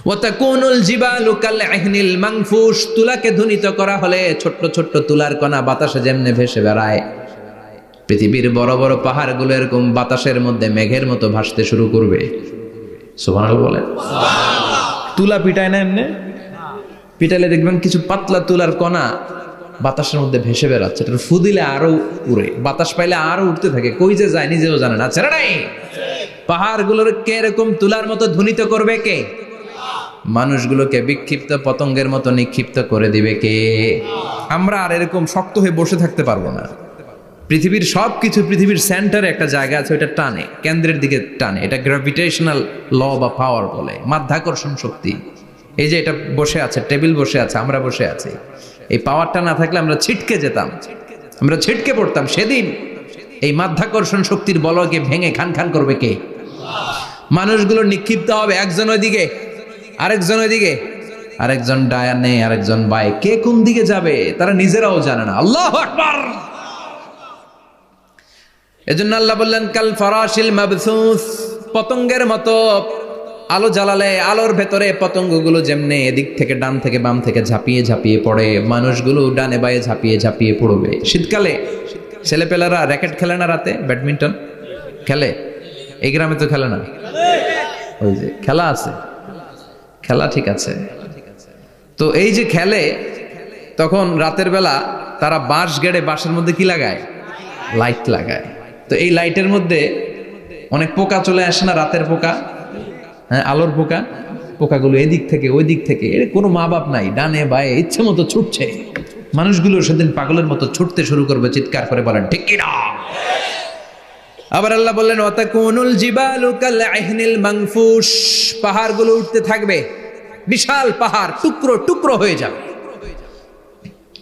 ওয়া তাকুনুল জিবালু কাল ইহনিল মানফুশ। তুলাকে ধ্বনিত করা হলে ছোট্ট ছোট্ট তুলার কণা বাতাসে যেমনে ভেসে বেড়ায়, পৃথিবীর বড় বড় পাহাড়গুলো এরকম বাতাসের মধ্যে মেঘের মতো ভাসতে শুরু করবে। সুবহানাল্লাহ বলেন। তুলা পিটায় না এমনি? পিটাইলে দেখবেন কিছু পাতলা তুলার কণা বাতাসের মধ্যে ভেসে বেড়াচ্ছে। এটা ফু দিলে আরো উড়ে, বাতাস পাইলে আরো উঠতে থাকে, কই যে যায় নিজেও জানে না। ছেড়ে নাই। পাহাড়গুলোর কে এরকম তুলার মতো ধ্বনিত করবে কে? মানুষগুলোকে বিক্ষিপ্ত পতঙ্গের মতো নিক্ষিপ্ত করে দিবে কে? আমরা আর এরকম শক্ত হয়ে বসে থাকতে পারবো না। পৃথিবীর সবকিছু, পৃথিবীর সেন্টারে একটা জায়গা আছে, ওটা টানে, কেন্দ্রের দিকে টানে। এটা গ্র্যাভিটেশনাল ল বা পাওয়ার বলে, মাধ্যাকর্ষণ শক্তি। এই যে এটা বসে আছে, টেবিল বসে আছে, আমরা বসে আছি, এই পাওয়ারটা না থাকলে আমরা ছিটকে যেতাম, আমরা ছিটকে পড়তাম। সেদিন এই মাধ্যাকর্ষণ শক্তির বলকে ভেঙে খান খান করবে কে? মানুষগুলো নিক্ষিপ্ত হবে, একজন ওইদিকে, আরেকজন ওইদিকে, আরেকজন ডায়ানে, আরেকজন বায়ে। কে কোন দিকে যাবে তারা নিজেরাও জানে না। আল্লাহু আকবার। এজন্য আল্লাহ বললেন কাল ফারাশিল মাবসুস, পতঙ্গের মতো আলো জ্বালালে আলোর ভেতরে পতঙ্গগুলো যেমনে এদিক থেকে ডান থেকে বাম থেকে ঝাঁপিয়ে ঝাঁপিয়ে পড়ে, মানুষগুলো ডানে বায়ে ঝাঁপিয়ে ঝাঁপিয়ে পড়বে। শীতকালে ছেলেপেলারা র্যাকেট খেলে না, রাতে ব্যাডমিন্টন খেলে, এই গ্রামে তো খেলে না, ওই যে খেলা আছে, খেলা ঠিক আছে। তো এই যে খেলে, তখন রাতের বেলা তারা বাঁশ গেড়ে বাঁশের মধ্যে কি লাগায়, লাইট লাগায়। তো এই লাইটের মধ্যে অনেক পোকা চলে আসে না, রাতের পোকা, হ্যাঁ আলোর পোকা, পোকাগুলো এদিক থেকে ওই দিক থেকে, এর কোনো মা বাপ নাই, ডানে বায়ে ইচ্ছে মতো ছুটছে। মানুষগুলো সেদিন পাগলের মতো ছুটতে শুরু করবে, চিৎকার করে বলেন ঠিক কিনা। আবার আল্লাহ বললেন ওয়াতাকুনুল জিবালু কাল আহিনিল মানফুশ, পাহাড়গুলো উঠতে থাকবে, বিশাল পাহাড় টুকরো টুকরো হয়ে যাবে।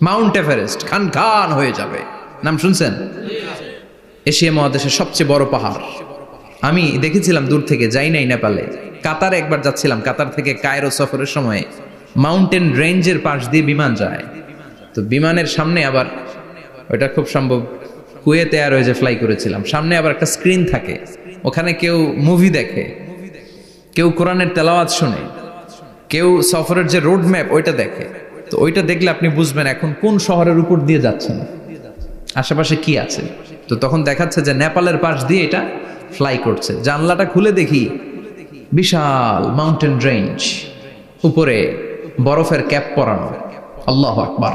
মাউন্ট এভারেস্ট খান খান হয়ে যাবে, নাম শুনছেন? এশিয়া মহাদেশের সবচেয়ে বড় পাহাড়। আমি দেখেছিলাম দূর থেকে, যাই নাই নেপালে, কাতারে একবার যাচ্ছিলাম, কাতার থেকে কায়রো সফরের সময় মাউন্টেন রেঞ্জের পাশ দিয়ে বিমান যায়। তো বিমানের সামনে আবার, ওইটা খুব সম্ভব কুয়েতে এয়ারওয়েজে ফ্লাই করেছিলাম, সামনে আবার একটা স্ক্রিন থাকে, ওখানে কেউ মুভি দেখে, কেউ কোরআনের তেলাওয়াত শুনে, কেউ সফরের যে রোড ম্যাপ ওইটা দেখে। তো ওইটা দেখলে আপনি বুঝবেন এখন কোন শহরের উপর দিয়ে যাচ্ছেন, আশেপাশে কি আছে। তো তখন দেখাচ্ছে যে নেপালের পাশ দিয়ে এটা ফ্লাই করছে। জানলাটা খুলে দেখি বিশাল মাউন্টেন রেঞ্জ, উপরে বরফের ক্যাপ পরানো। আল্লাহু আকবার।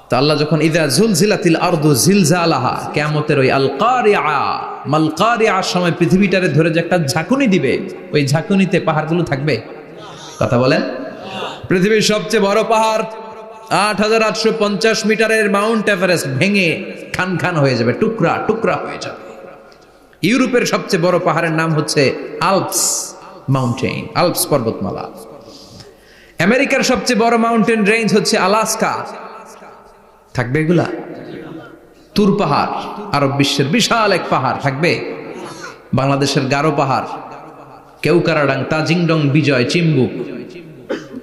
তো আল্লাহ যখন ইযা জুলজিলাতিল আরদু জিলজালাহা, কিয়ামতের ওই আল কারিআ মাল কারিআর সময় পৃথিবীটারে ধরে যে একটা ঝাঁকুনি দিবে, ওই ঝাঁকুনিতে পাহাড়গুলো থাকবে। কথা বলেন, পৃথিবীর সবচেয়ে বড় পাহাড় ৮৮৫০ মিটারের মাউন্ট এভারেস্ট ভেঙে খান খান হয়ে যাবে, টুকরা টুকরা হয়ে যাবে। ইউরোপের সবচেয়ে বড় পাহাড়ের নাম হচ্ছে আল্পস মাউন্টেন, আল্পস পর্বতমালা। আমেরিকার সবচেয়ে বড় মাউন্টেন রেঞ্জ হচ্ছে আলাস্কা, থাকবে এগুলা। তুর পাহাড় আরব বিশ্বের বিশাল এক পাহাড় থাকবে। বাংলাদেশের গারো পাহাড়, কেউকারাডাং, তাজিংডং, বিজয়, চিম্বুক,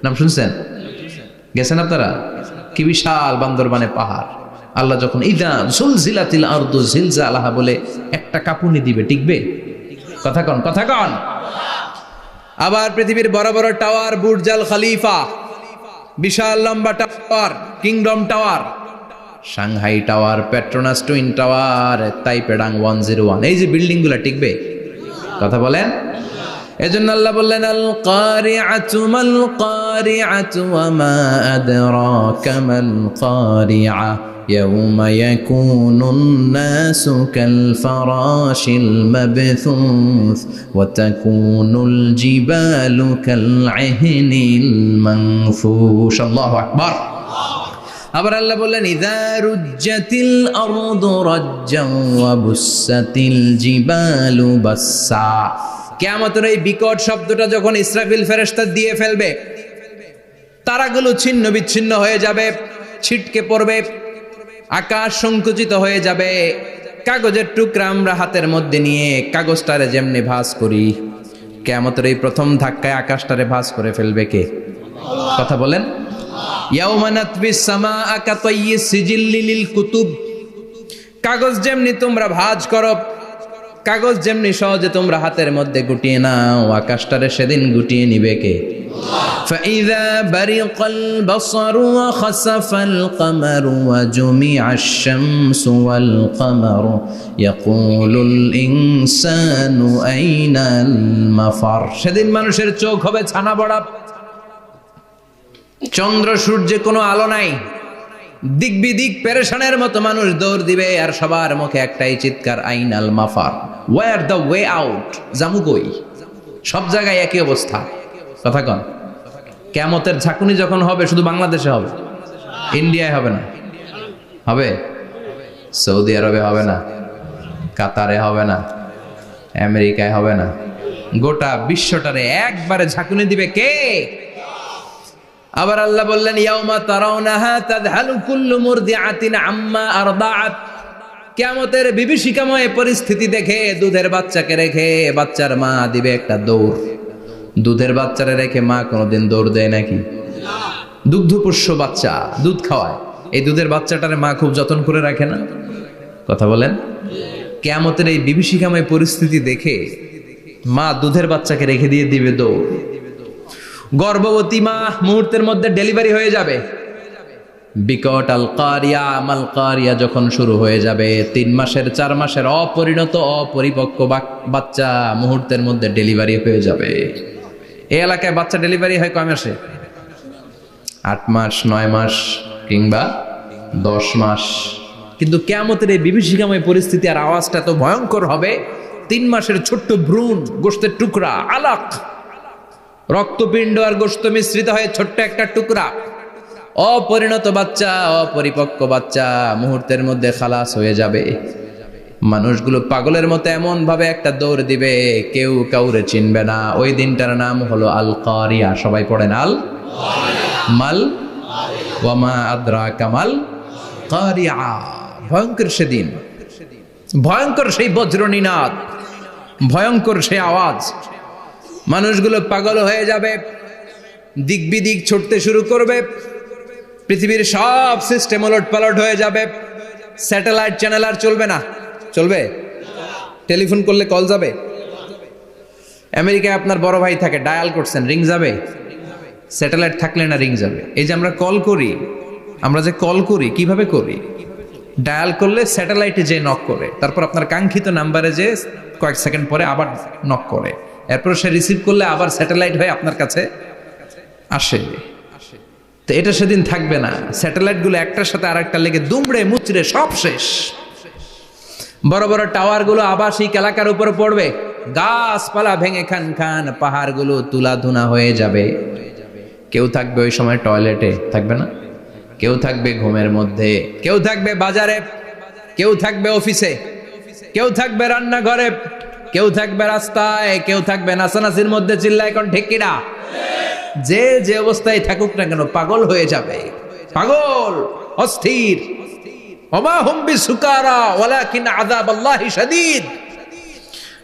নাম শুনছেন? গেছেন আপনারা? কি বিশাল বান্দরবানে পাহাড়। আল্লাহ যখন ইদা জুলজিলাতিল আরদু জিলজালাহা বলে একটা কাঁপুনি দিবে, টিকবে? কথা কন, কথা কন। আবার পৃথিবীর বড় বড় টাওয়ার, বুর্জ আল খলিফা, বিশাল লম্বা tower, kingdom tower, Shanghai tower, Petronas twin tower, তাইপেডাং 101, এই যে বিল্ডিং গুলা টিকবে? কথা বলেন। এজন্য আল্লাহ বললেন আল কারিআতু মাল কারিআতু ওয়া মা আদরাকা মাল কারিআ ইয়াউমা ইয়াকুনুন নাসু কাল ফারাশিল মাবথুস ওয়া তাকুনুল জিবালু কাল আহিনিল মানফুশ। আল্লাহু আকবার। আবার আল্লাহ বললেন ইযা রুজ্জাতিল আরদু রাজ্জান ওয়া বুসাতিল জিবালু বাসসা। কিয়ামতের এই বিকট শব্দটা যখন ইসরাফিল ফেরেশতা দিয়ে ফেলবে, তারাগুলো ছিন্ন বিচ্ছিন্ন হয়ে যাবে, ছিটকে পড়বে, আকাশ সংকুচিত হয়ে যাবে। কাগজের টুকরা আমরা হাতের মধ্যে নিয়ে কাগজটারে যেমনি ভাঁজ করি, কিয়ামতের এই প্রথম ধাক্কায় আকাশটারে ভাঁজ করে ফেলবে কে? কথা বলেন। ইয়াউমা নাতবিস সামাআ কাতাইয়িস সিজিল্লি লিল কুতুব। কাগজ যেমনি তোমরা ভাঁজ করো, কাগজ যেমনি সহজে তোমরা হাতের মধ্যে গুটিয়ে নাও, আকাশটারে সেদিন গুটিয়ে নিবে কে? ফাইযা বারিকাল বাসারু ওয়া খাসাফাল কামারু ওয়া জুমিআশ শামসু ওয়াল কামারু ইয়াকুলুল ইনসানু আইনাল মাফার। সেদিন মানুষের চোখ হবে ছানা বড়া, চন্দ্র সূর্যে কোনো আলো নাই, দিক বিদিক পেরেশানের মতো মানুষ দৌড় দিবে, আর সবার মুখে একটাই চিৎকার, আইনাল মাফার, ওয়্যার দ্য ওয়ে আউট, জামু কই? সব জায়গায় একই অবস্থা। কথা কন। কিয়ামতের ঝাঁকুনি যখন হবে শুধু বাংলাদেশে হবে, ইন্ডিয়ায় হবে না, হবে সৌদি আরবে হবে না, কাতারে হবে না, আমেরিকায় হবে না, গোটা বিশ্বটারে একবারে ঝাঁকুনি দিবে কে? আবার আল্লাহ বললেন ইয়াউমা তারাউনাহা তাযহালু কুল্লু মুরদিআতিন আম্মা আরদাআত। কিয়ামতের বিভীষিকাময় পরিস্থিতি দেখে দুধের বাচ্চাকে রেখে বাচ্চার মা দিবে একটা দৌড়। দুধের বাচ্চারে রেখে মা কোনোদিন দৌড় দেয় নাকি? দুগ্ধপোষ্য বাচ্চা, দুধ খাওয়ায়, এই দুধের বাচ্চাটারে মা খুব যত্ন করে রাখে না? কথা বলেন। কিয়ামতের এই বিভীষিকাময় পরিস্থিতি দেখে মা দুধের বাচ্চাকে রেখে দিয়ে দিবে দৌড়। গর্ভবতী মা মুহূর্তের মধ্যে ডেলিভারি হয়ে যাবে। বিকট আল কারিয়া মাল কারিয়া যখন শুরু হয়ে যাবে, 3 মাসের 4 মাসের অপরিণত অপরিপক্ক বাচ্চা মুহূর্তের মধ্যে ডেলিভারি হয়ে যাবে। এই এলাকায় বাচ্চা ডেলিভারি হয় কয় মাসে? 8 মাস, 9 মাস কিংবা 10 মাস। কিন্তু কিয়ামতের এই বিভীষিকাময় পরিস্থিতি আর আওয়াজটা তো ভয়ঙ্কর হবে। 3 মাসের ছোট্ট ভ্রূণ, গোশতের টুকরা, আলাক, রক্তপিণ্ড আর গোশত মিশ্রিত হয়ে ছোট্ট একটা টুকরা, অপরিণত বাচ্চা, অপরিপক্ক বাচ্চা মুহূর্তের মধ্যে খালাস হয়ে যাবে। মানুষগুলো পাগলের মতো এমন ভাবে একটা দৌড় দিবে, কেউ কাউরে চিনবে না। ওই দিনটার নাম হলো আল কারিয়া। সবাই পড়েন আল মাল ওয়ামা আদরাকা মাল কারিয়া। ভয়ঙ্কর সেদিন, ভয়ঙ্কর সেই বজ্রনীনাদ, ভয়ঙ্কর সেই আওয়াজ। মানুষগুলো পাগল হয়ে যাবে, দিক বিদিক ছুটতে শুরু করবে। পৃথিবীর সব সিস্টেম ওলট পালট হয়ে যাবে। স্যাটেলাইট চ্যানেল আর চলবে না। চলবে? টেলিফোন করলে কল যাবে? আমেরিকায় আপনার বড় ভাই থাকে, ডায়াল করছেন, রিং যাবে? স্যাটেলাইট থাকলে না রিং যাবে? এই যে আমরা কল করি, আমরা যে কল করি কিভাবে করি? ডায়াল করলে স্যাটেলাইটে যে নক করে, তারপর আপনার কাঙ্ক্ষিত নাম্বারে যে কয়েক সেকেন্ড পরে আবার নক করে, এরপর সে রিসিভ করলে আবার স্যাটেলাইট হয়ে আপনার কাছে আসে। তো এটা সেদিন থাকবে না। স্যাটেলাইটগুলো একটার সাথে আরেকটা লেগে দুমড়ে মুচড়ে সব শেষ। বড় বড় টাওয়ারগুলো আবাসিক এলাকার উপর পড়বে, গাছপালা ভেঙে খান খান, পাহাড়গুলো তুলাধুনা হয়ে যাবে। কেউ থাকবে ওই সময় টয়লেটে, থাকবে না? কেউ থাকবে ঘুমের মধ্যে, কেউ থাকবে বাজারে, কেউ থাকবে অফিসে, কেউ থাকবে রান্নাঘরে, কেউ থাকবে রাস্তায়, কেউ থাকবে নাচানাচির মধ্যে। চিল্লা এখন ঠিক কিনা? যে যে অবস্থায় থাকুক না কেন পাগল হয়ে যাবে, পাগল, অস্থির। ওমা হুম বিসুকারা ওয়ালাকিন আযাবাল্লাহি শাদীদ।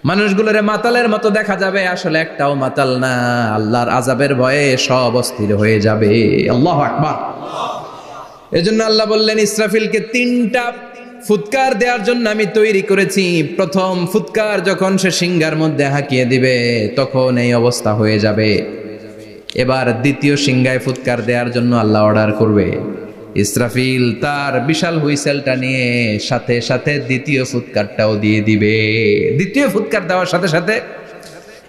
মানুষগুলোরে মাতালের মতো দেখা যাবে, আসলে একটাও মাতাল না। আল্লাহর আযাবের ভয়ে সব অস্থির হয়ে যাবে। আল্লাহু আকবার। এজন্য আল্লাহ বললেন, ইসরাফিলকে 3টা ফুৎকার দেওয়ার জন্য আমি তৈরি করেছি। প্রথম ফুৎকার যখন সে সিংহার মধ্যে হাঁকিয়ে দিবে, তখন এই অবস্থা হয়ে যাবে। এবার দ্বিতীয় সিংহায় ফুৎকার দেওয়ার জন্য আল্লাহ অর্ডার করবে। ইসরাফিল তার বিশাল হুইসেলটা নিয়ে সাথে সাথে দ্বিতীয় ফুৎকারটাও দিয়ে দিবে। দ্বিতীয় ফুৎকার দেওয়ার সাথে সাথে,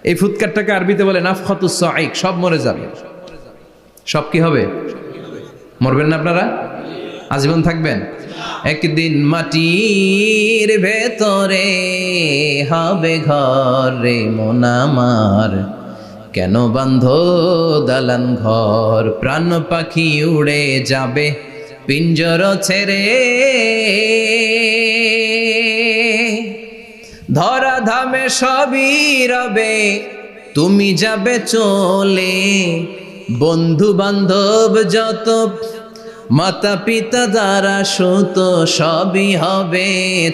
এই ফুৎকারটাকে আরবিতে বলে নাফখাতুস সাঈক, সব মরে যাবে। সব কি হবে? মরবেন না আপনারা? আজীবন থাকবেন? একদিন মাটির ভেতরে হবে ঘর রে মন আমার, কেন বাঁধো দালান ঘর, প্রাণ পাখি উড়ে যাবে পিঞ্জর ছেড়ে, ধরা ধামে সবই রবে তুমি যাবে চলে, বন্ধু বান্ধব যত মাতা পিতা দ্বারা সুত সবই হবে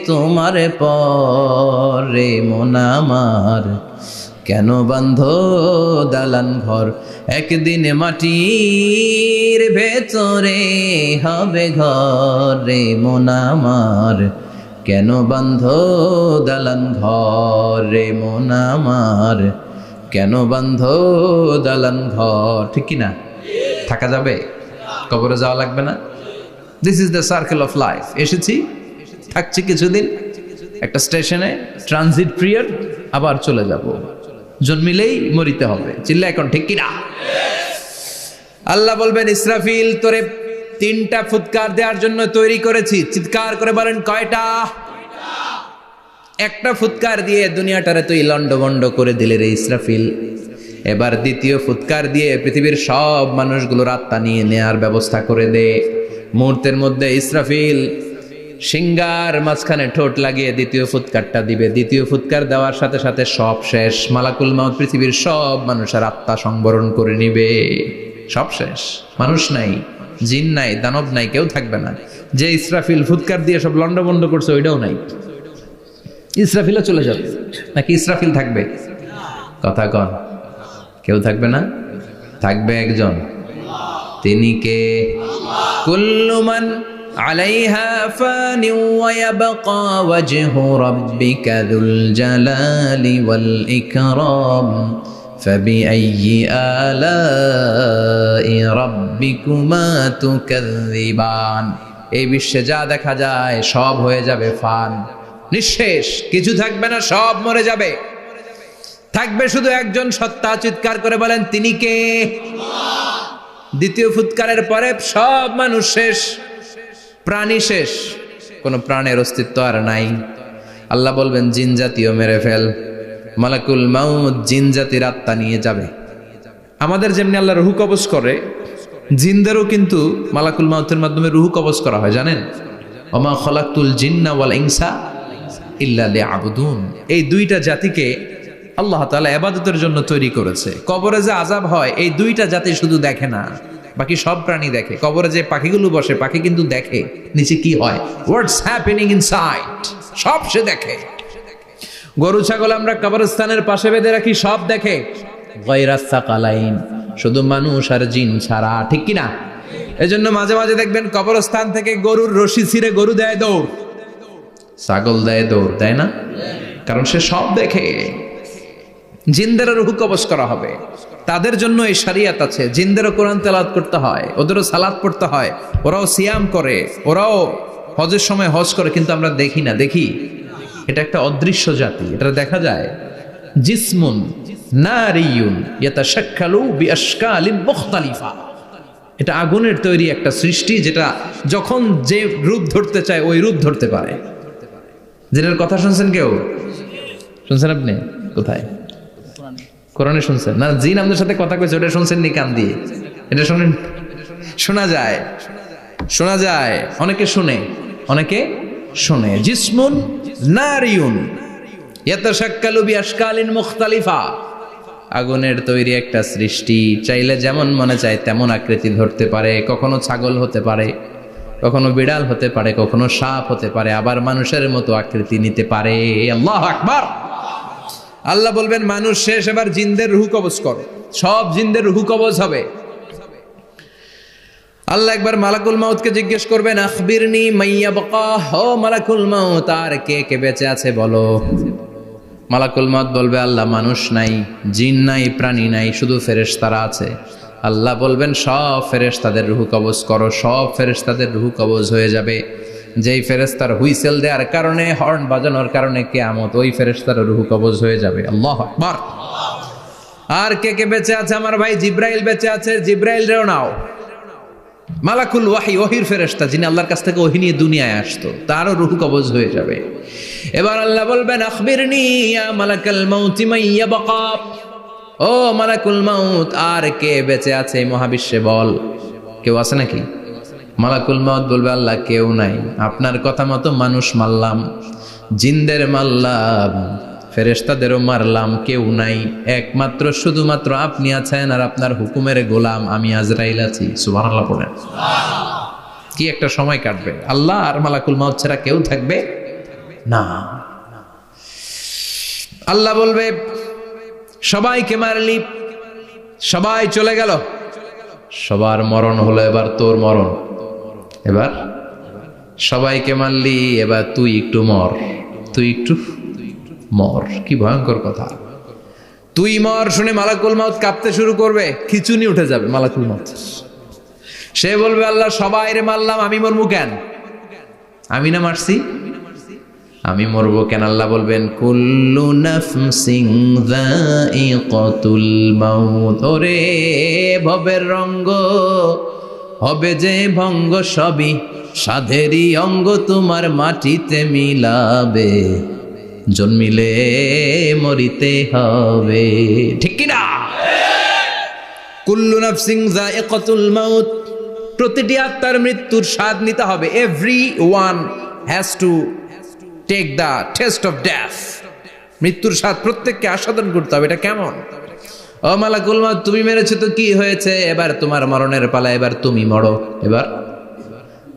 তোমার পরে মন আমার, কেন বাঁধো দালান ঘর, একদিন মাটির ভেতরে হবে ঘর রে মন আমার, কেন বাঁধো দালান ঘর রে মন আমার, কেন বাঁধো দালান ঘর। ঠিক কিনা? থাকা যাবে? কবরে যাওয়া লাগবে না? This is the circle of life. এসেছি, থাকছি কিছুদিন, একটা স্টেশনে ট্রানজিট পিরিয়ড, আবার চলে যাব। জন্মিলেই মরিতে হবে। চিল্লা এখন ঠিক কিনা? আল্লাহ বলবেন, ইসরাফিল তোরে 3টা ফুৎকার দেওয়ার জন্য তৈরি করেছি। চিৎকার করে বলেন, কয়টা? একটা ফুৎকার দিয়ে দুনিয়াটারে তুই লন্ডভন্ড করে দিলে রে ইসরাফিল। এবার দ্বিতীয় ফুৎকার দিয়ে পৃথিবীর সব মানুষগুলোর আত্মা নিয়ে নেয়ার ব্যবস্থা করে দে। মুহূর্তের মধ্যে ইসরাফিল সিংহার মাঝখানে ঠোঁট লাগিয়ে দ্বিতীয় ফুৎকারটা দিবে। দ্বিতীয় ফুৎকার দেওয়ার সাথে সাথে সব শেষ। মালাকুল মাউত পৃথিবীর সব মানুষের আত্মা সংবরণ করে নিবে। সব শেষ, মানুষ নাই, জিন নাই, দানব নাই, কেউ থাকবে না। যে ইসরাফিল ফুৎকার দিয়ে সব লন্ডভন্ড করছে ওইটাও নাই। ইসরাফিলও চলে যাবে, নাকি ইসরাফিল থাকবে? কথা কন, কেউ থাকবে না? থাকবে একজন, তিনি কে? কুল্লু মান আলাইহা ফানি ওয়া ইয়াবকা ওয়াজহু রাব্বিকা যুল জালালি ওয়াল ইকরাম ফাবিআইয়ি আলাই রাব্বিকুমা তুকাযযিবান। এই বিশ্বে যা দেখা যায় সব হয়ে যাবে ফান, নিঃশেষ, কিছু থাকবে না, সব মরে যাবে। থাকবে শুধু একজন সত্তা। চিৎকার করে বলেন, তিনি কে? দ্বিতীয় ফুৎকারের পরে সব মানুষ শেষ, প্রাণী শেষ, কোনো প্রাণের অস্তিত্ব আর নাই। আল্লাহ বলবেন, জিন জাতীয় মেরে ফেল। মালাকুল মাউত জিন জাতির আত্মা নিয়ে যাবে। আমাদের যেমনি আল্লাহ রুহু কবজ করে, জিনদেরও কিন্তু মালাকুল মাউতের মাধ্যমে রুহু কবজ করা হয়, জানেন? ওমা খলাকতুল জিন্না ওয়াল ইনসা ইল্লা লিয়াবুদুন। এই দুইটা জাতিকে আল্লাহ তাআলা ইবাদতের জন্য তৈরি করেছে। কবরে যে আযাব হয় এই দুইটা জাতি শুধু দেখে না, বাকি সব প্রাণী দেখে। কবরে যে পাখিগুলো বসে, পাখি কিন্তু দেখে নিচে কি হয়, হোয়াটস হ্যাপেনিং ইনসাইড, সব সে দেখে। গরু ছাগল আমরা কবরস্থানের পাশে বেঁধে রাখি, সব দেখে। গায়রাস সাকালাইন, শুধু মানুষ আর জিন ছাড়া, ঠিক কি না? এজন্য মাঝে মাঝে দেখবেন কবরস্থান থেকে গরুর রশি ছিঁড়ে গরু দেয় দৌড়, ছাগল দেয় দৌড়, দেয় না? কারণ সে সব দেখে। জিনদের রূহ কবজ করা হবে, তাদের জন্য এই শরিয়ত আছে। জিনদেরও কোরআন তেলাওয়াত করতে হয়, ওদেরও সালাত পড়তে হয়, ওরাও সিয়াম করে, ওরাও হজের সময় হজ করে, কিন্তু আমরা দেখি না। দেখি, এটা একটা অদৃশ্য জাতি, এটা দেখা যায়। জিসমুন নারিয়ুন ইয়াতাশাক্কালু বিআশকালিন মুখতালিফা, এটা আগুনের তৈরি একটা সৃষ্টি, যেটা যখন যে রূপ ধরতে চায় ওই রূপ ধরতে পারে। জিনের কথা শুনছেন কেউ? শুনছেন আপনি? কোথায়? কোরআনে শুনছেন না? জিন আমাদের সাথে কথা কইছে, ওটা শুনছেন নি কান দিয়ে? এটা শুনেন, শোনা যায়, শোনা যায়। অনেকে শুনে, অনেকে শুনে। জিসমুন নারিয়ুন ইয়াতাশাক্কালু বিআশকালিন মুখতালিফা, আগুনের তৈরি একটা সৃষ্টি, চাইলে যেমন মনে চায় তেমন আকৃতি ধরতে পারে। কখনো ছাগল হতে পারে, কখনো বিড়াল হতে পারে, কখনো সাপ হতে পারে, আবার মানুষের মতো আকৃতি নিতে পারে। আল্লাহু আকবার। আল্লাহ বলবেন, মানুষ শেষ, এবার জিনদের রূহ কবজ করো। সব জিনদের রূহ কবজ হবে। আল্লাহ একবার মালাকুল মাউতকে জিজ্ঞেস করবেন, আখবিরনি মাইয়াবকা, ও মালাকুল মাউত, আর কে কে বেঁচে আছে বলো। মালাকুল মাউত বলবে, আল্লাহ মানুষ নাই, জিন নাই, প্রাণী নাই, শুধু ফেরেশতারা আছে। আল্লাহ বলবেন, সব ফেরেশতাদের রূহ কবজ করো। সব ফেরেশতাদের রূহ কবজ হয়ে যাবে। যেই ফেরেশতার হুইসেল দেওয়ার কারণে, হর্ন বাজানোর কারণে কিয়ামত, ওই ফেরেশতার রূহ কবজ হয়ে যাবে। আল্লাহু আকবার। আর কে কে বেঁচে আছে? আমার ভাই জিব্রাইল বেঁচে আছে, জিব্রাইল রেও নাও। মালাকুল ওয়াহি, ওহির ফেরেশতা, যিনি আল্লাহর কাছ থেকে ওহী নিয়ে দুনিয়ায় আসতো, তারও রূহ কবজ হয়ে যাবে। এবার আল্লাহ বলবেন, আখবিরনি ইয়া মালাকাল মাউত মাইয়াবকা, ও মালাকুল মাউত, আর কে বেঁচে আছে এই মহাবিশ্বে বল। কেউ আছে নাকি? মালাকুল মাউত বলবে, আল্লাহ কেউ নাই। আপনার কথা মতো মানুষ মারলাম, জিনদের মারলাম, ফেরেশতাদেরও মারলাম, কেউ নাই। একমাত্র শুধুমাত্র আপনি আছেন, আর আপনার হুকুমের গোলাম আমি আজরাইল আছি। সুবহানাল্লাহ পড়েন। কি একটা সময় কাটবে। আল্লাহ আর মালাকুল মাউত ছাড়া কেউ থাকবে না। আল্লাহ বলবে, সবাইকে মারলি, সবাই চলে গেল, সবার মরণ হলো, এবার তোর মরণ। এবার সবাইকে মারলি, এবার তুই একটু মর, তুই একটু মর। কি ভয়ঙ্কর কথা। তুই মর শুনে মালাকুল মাউত কাঁপতে শুরু করবে, খিচুনি উঠে যাবে মালাকুল মাউত। সে বলবে, আল্লাহ সবাই রে মারলাম, আমি মরবো কেন? আমি না মারছি, আমি মরবো কেন? আল্লাহ বলবেন, কুল্লু নাফসিন যায়িকাতুল মাউত, ওরে ভবের রঙ্গ হবে যে ভঙ্গ, সবই সাধেরই অঙ্গ, তোমার মাটিতে মিলাবে, জন্মিলে মরিতে হবে। ঠিক কি না? কুল্লু নাফসিন যায়িকাতুল মাউত, প্রতিটি আত্মার মৃত্যুর স্বাদ নিতে হবে। Everyone has to take the test of death. মৃত্যুর স্বাদ প্রত্যেককে আস্বাদন করতে হবে। এটা কেমন? ও মালাকুল মাউত, তুমি মেরেছো তো কি হয়েছে, এবার তোমার মরণের পালা, এবার তুমি মরো। এবার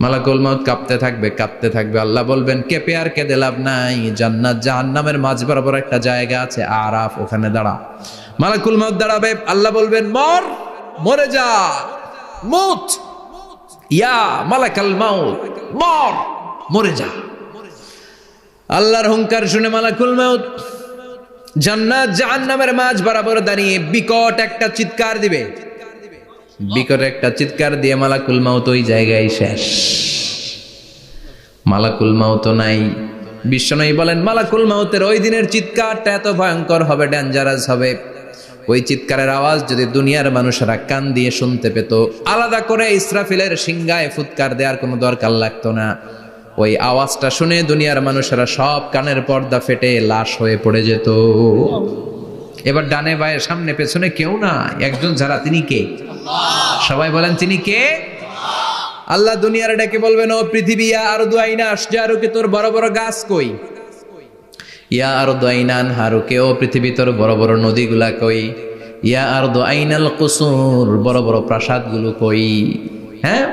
মালাকুল মাউত কাঁপতে থাকবে, কাঁপতে থাকবে। আল্লাহ বলবেন, কেঁপে আর কেঁদে লাভ নাই, জান্নাত জাহান্নামের মাঝ বরাবর একটা জায়গা আছে, আরাফ, ওখানে দাঁড়া। মালাকুল মাউত দাঁড়াবে, আল্লাহ বলবেন, মর, মরে যা, মুত। ইয়া মালাকাল মাউত, মর, মরে যা। আল্লাহর হুঙ্কার শুনে মালাকুল মাউত জান্নাত জাহান্নামের মাঝ বরাবর দাঁড়িয়ে বিকট একটা চিৎকার দিবে। বিকট একটা চিৎকার দিয়ে মালাকুল মাউত ওই জায়গায় শেষ। মালাকুল মাউত নাই। বিশ্বনবী বলেন মালাকুল মাউতের ওই দিনের চিৎকারটা এত ভয়ঙ্কর হবে, ডেঞ্জারাস হবে। ওই চিৎকারের আওয়াজ যদি দুনিয়ার মানুষেরা কান দিয়ে শুনতে পেত, আলাদা করে ইসরাফিলের সিংহায় ফুৎকার দেওয়ার কোনো দরকার লাগতো না। ওই আওয়াজটা শুনে দুনিয়ার মানুষেরা সব কানের পর্দা ফেটে লাশ হয়ে পড়ে যেত। এবার ডানে বায়ে সামনে পেছনে কেউ না, একজন যারা, তিনি কে? সবাই বলেন তিনি কে? আল্লাহ দুনিয়ার ডেকে বলবেন, ও পৃথিবী, ইয়া আরদু আইনা আশজারুকে, তোর বড় বড় গাছ কই? ইয়া আরদু আইনা আনহারুকে, ও পৃথিবী তোর বড় বড় নদীগুলা কই? ইয়া আরদু আইনাল কুসুর, বড় বড় প্রাসাদগুলো কই? হ্যাঁ,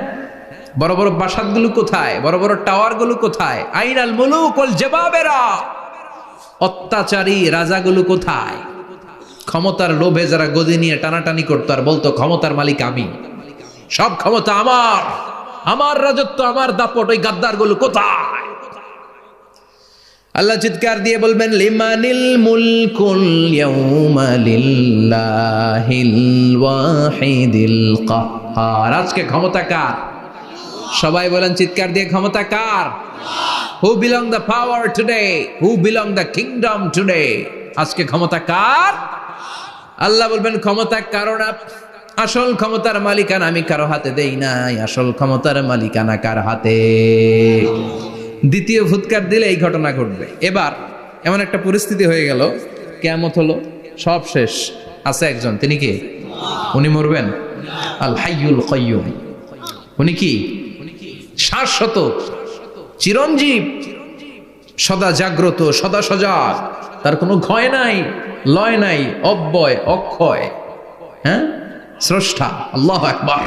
বড় বড় প্রাসাদগুলো কোথায়? বড় বড় টাওয়ারগুলো কোথায়? আইনাল মুলুক ওয়াল জাবাবেরা, অত্যাচারী রাজাগুলো কোথায়? ক্ষমতার লোভে যারা গদি নিয়ে টানাটানি করতো আর বলতো ক্ষমতার মালিক আমি, সব ক্ষমতা আমার, আমার রাজত্ব, আমার দাপট, ওই গাদ্দারগুলো কোথায়? আল্লাহ চিৎকার দিয়ে বলবেন, লিমানিল মুলকুল ইয়াউমা লিল্লাহিল ওয়াহিদিল কাহ্হার, আজকে ক্ষমতা কার? সবাই বলেন চিৎকার দিয়ে, ক্ষমতা কার? Who belong the power today, who belong the kingdom today, আজকে ক্ষমতা কার? আল্লাহ বলবেন ক্ষমতা কারো না, আসল ক্ষমতার মালিকানা আমি কারো হাতে দেই নাই, আসল ক্ষমতার মালিকানা কার হাতে? দ্বিতীয় ফুৎকার দিলে এই ঘটনা ঘটবে। এবার এমন একটা পরিস্থিতি হয়ে গেল, কিয়ামত হলো, সব শেষ, আছে একজন, তিনি কি? উনি মরবেন, আল হাইয়ুল কাইয়ুম। উনি কি? শাশ্বত, চিরঞ্জীব, সদা জাগ্রত, সদা সজাগ, তার কোনো ক্ষয় নাই, লয় নাই, অব্যয়, অক্ষয়, হ্যাঁ, স্রষ্টা। আল্লাহু আকবার।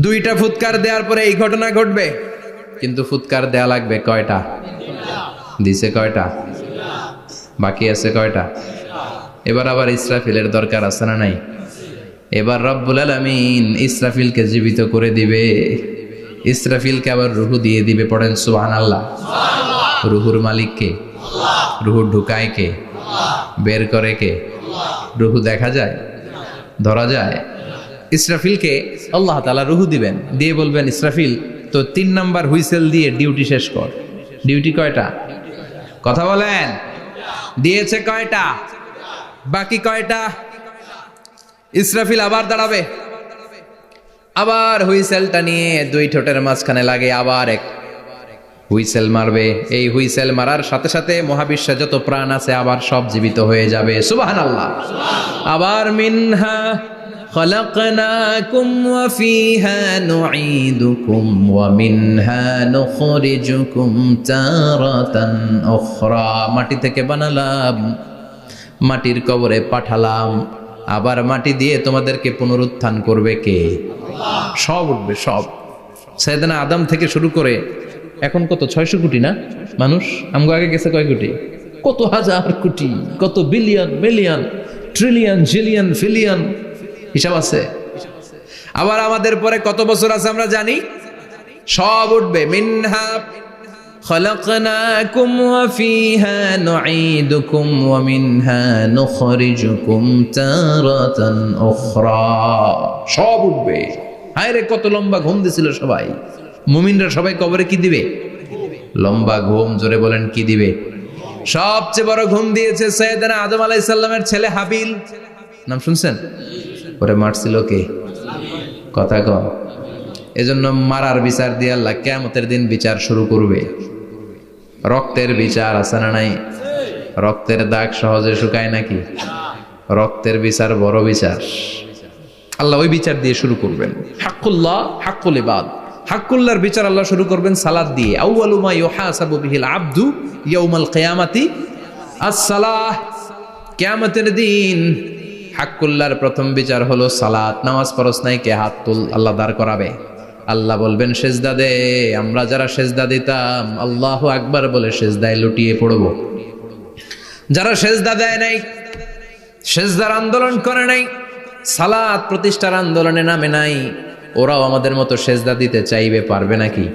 দুইটা ফুৎকার দেওয়ার পরে এই ঘটনা ঘটবে, কিন্তু ফুৎকার দেয়া লাগবে কয়টা? দিছে কয়টা? বাকি আছে কয়টা? এবার আবার ইসরাফিলের দরকার আছে না নাই? এবার রব্বুল আলামিন ইসরাফিলকে জীবিত করে দিবে, ইসরাফিলকে আবার রুহু দিয়ে দিবে। পড়েন সুবহানাল্লাহ। রুহুর মালিক কে? রুহু ঢুকায় কে? বের করে কে? রুহু দেখা যায়, ধরা যায়? ইসরাফিলকে আল্লাহ তাআলা রুহু দিবেন, দিয়ে বলবেন, ইসরাফিল তো 3 নাম্বার হুইসেল দিয়ে ডিউটি শেষ কর। ডিউটি কয়টা? কথা বলেন। দিয়েছে কয়টা? বাকি কয়টা? ইসরাফিল আবার দাঁড়াবে, আবার হুইসেলটা নিয়ে দুই ঠোঁটের মাঝখানে লাগে, আবার এক হুইসেল মারবে। এই হুইসেল মারার সাথে সাথে মহাবিশ্বে যত প্রাণ আছে আবার সব জীবিত হয়ে যাবে। সুবহানাল্লাহ। আবার মিনহা খলাকনাকুম ওয়া ফিহা নুঈদুকুম ওয়া মিনহা নুখরিজুকুম তারাতান উখরা, মাটি থেকে বানালাম, মাটির কবরে পাঠালাম, আবার মাটি দিয়ে তোমাদেরকে পুনরুত্থান করবে কে? সব উঠবে, সব। সাইয়েদনা আদম থেকে শুরু করে এখন কত 600 কোটি না মানুষ, আমগো আগে গেছে কয় কোটি? কত হাজার কোটি, কত billion, million, trillion, zillion, pillion, হিসাব আছে। আবার আমাদের পরে কত বছর আছে আমরা জানি? সব উঠবে। মিনহা খলাকনাকুম ওয়া ফিহা নুঈদুকুম ওয়া মিনহা নুখরিজুকুম তারাতান উখরা, সব উঠবে। হায়রে কত লম্বা ঘুম দিছিল সবাই। মুমিনরা সবাই কবরে কি দিবে? লম্বা ঘুম। জোরে বলেন কি দিবে? সবচেয়ে বড় ঘুম দিয়েছে সাইয়েদনা আদম আলাইহিস সালামের ছেলে হাবিল। নাম শুনছেন? ওরে মারছিল কে? কথা কম। এজন্য মারার বিচার দিয়ে আল্লাহ কিয়ামতের দিন বিচার শুরু করবে। রক্তের বিচার আছে না নাই? রক্তের দাগ সহজে শুকায় নাকি? রক্তের বিচার বড় বিচার। আল্লাহ ওই বিচার দিয়ে শুরু করবেন। হাক্কুল্লাহ, হাক্কুল ইবাদ। হাক্কুল্লাহর বিচার আল্লাহ শুরু করবেন সালাত দিয়ে। আউয়ালু মা ইউহাসাবু বিহিল আবদু ইয়াউমাল কিয়ামাতি আস-সালাহ। কিয়ামতের দিন হাক্কুল্লাহর প্রথম বিচার হলো সালাত। নামাজ পড়ছ নাই, কে? হাত তুল। আল্লাহ দাঁড় করাবে। আল্লাহ বলবেন সেজদা দে। আমরা যারা সেজদা দিতাম আল্লাহু আকবার বলে সেজদায় লুটিয়ে পড়ব। যারা সেজদা দেয় নাই, সেজদার আন্দোলন করে নাই, সালাত প্রতিষ্ঠার আন্দোলনে নামে নাই, ওরাও আমাদের মতো সেজদা দিতে চাইবে, পারবে নাকি?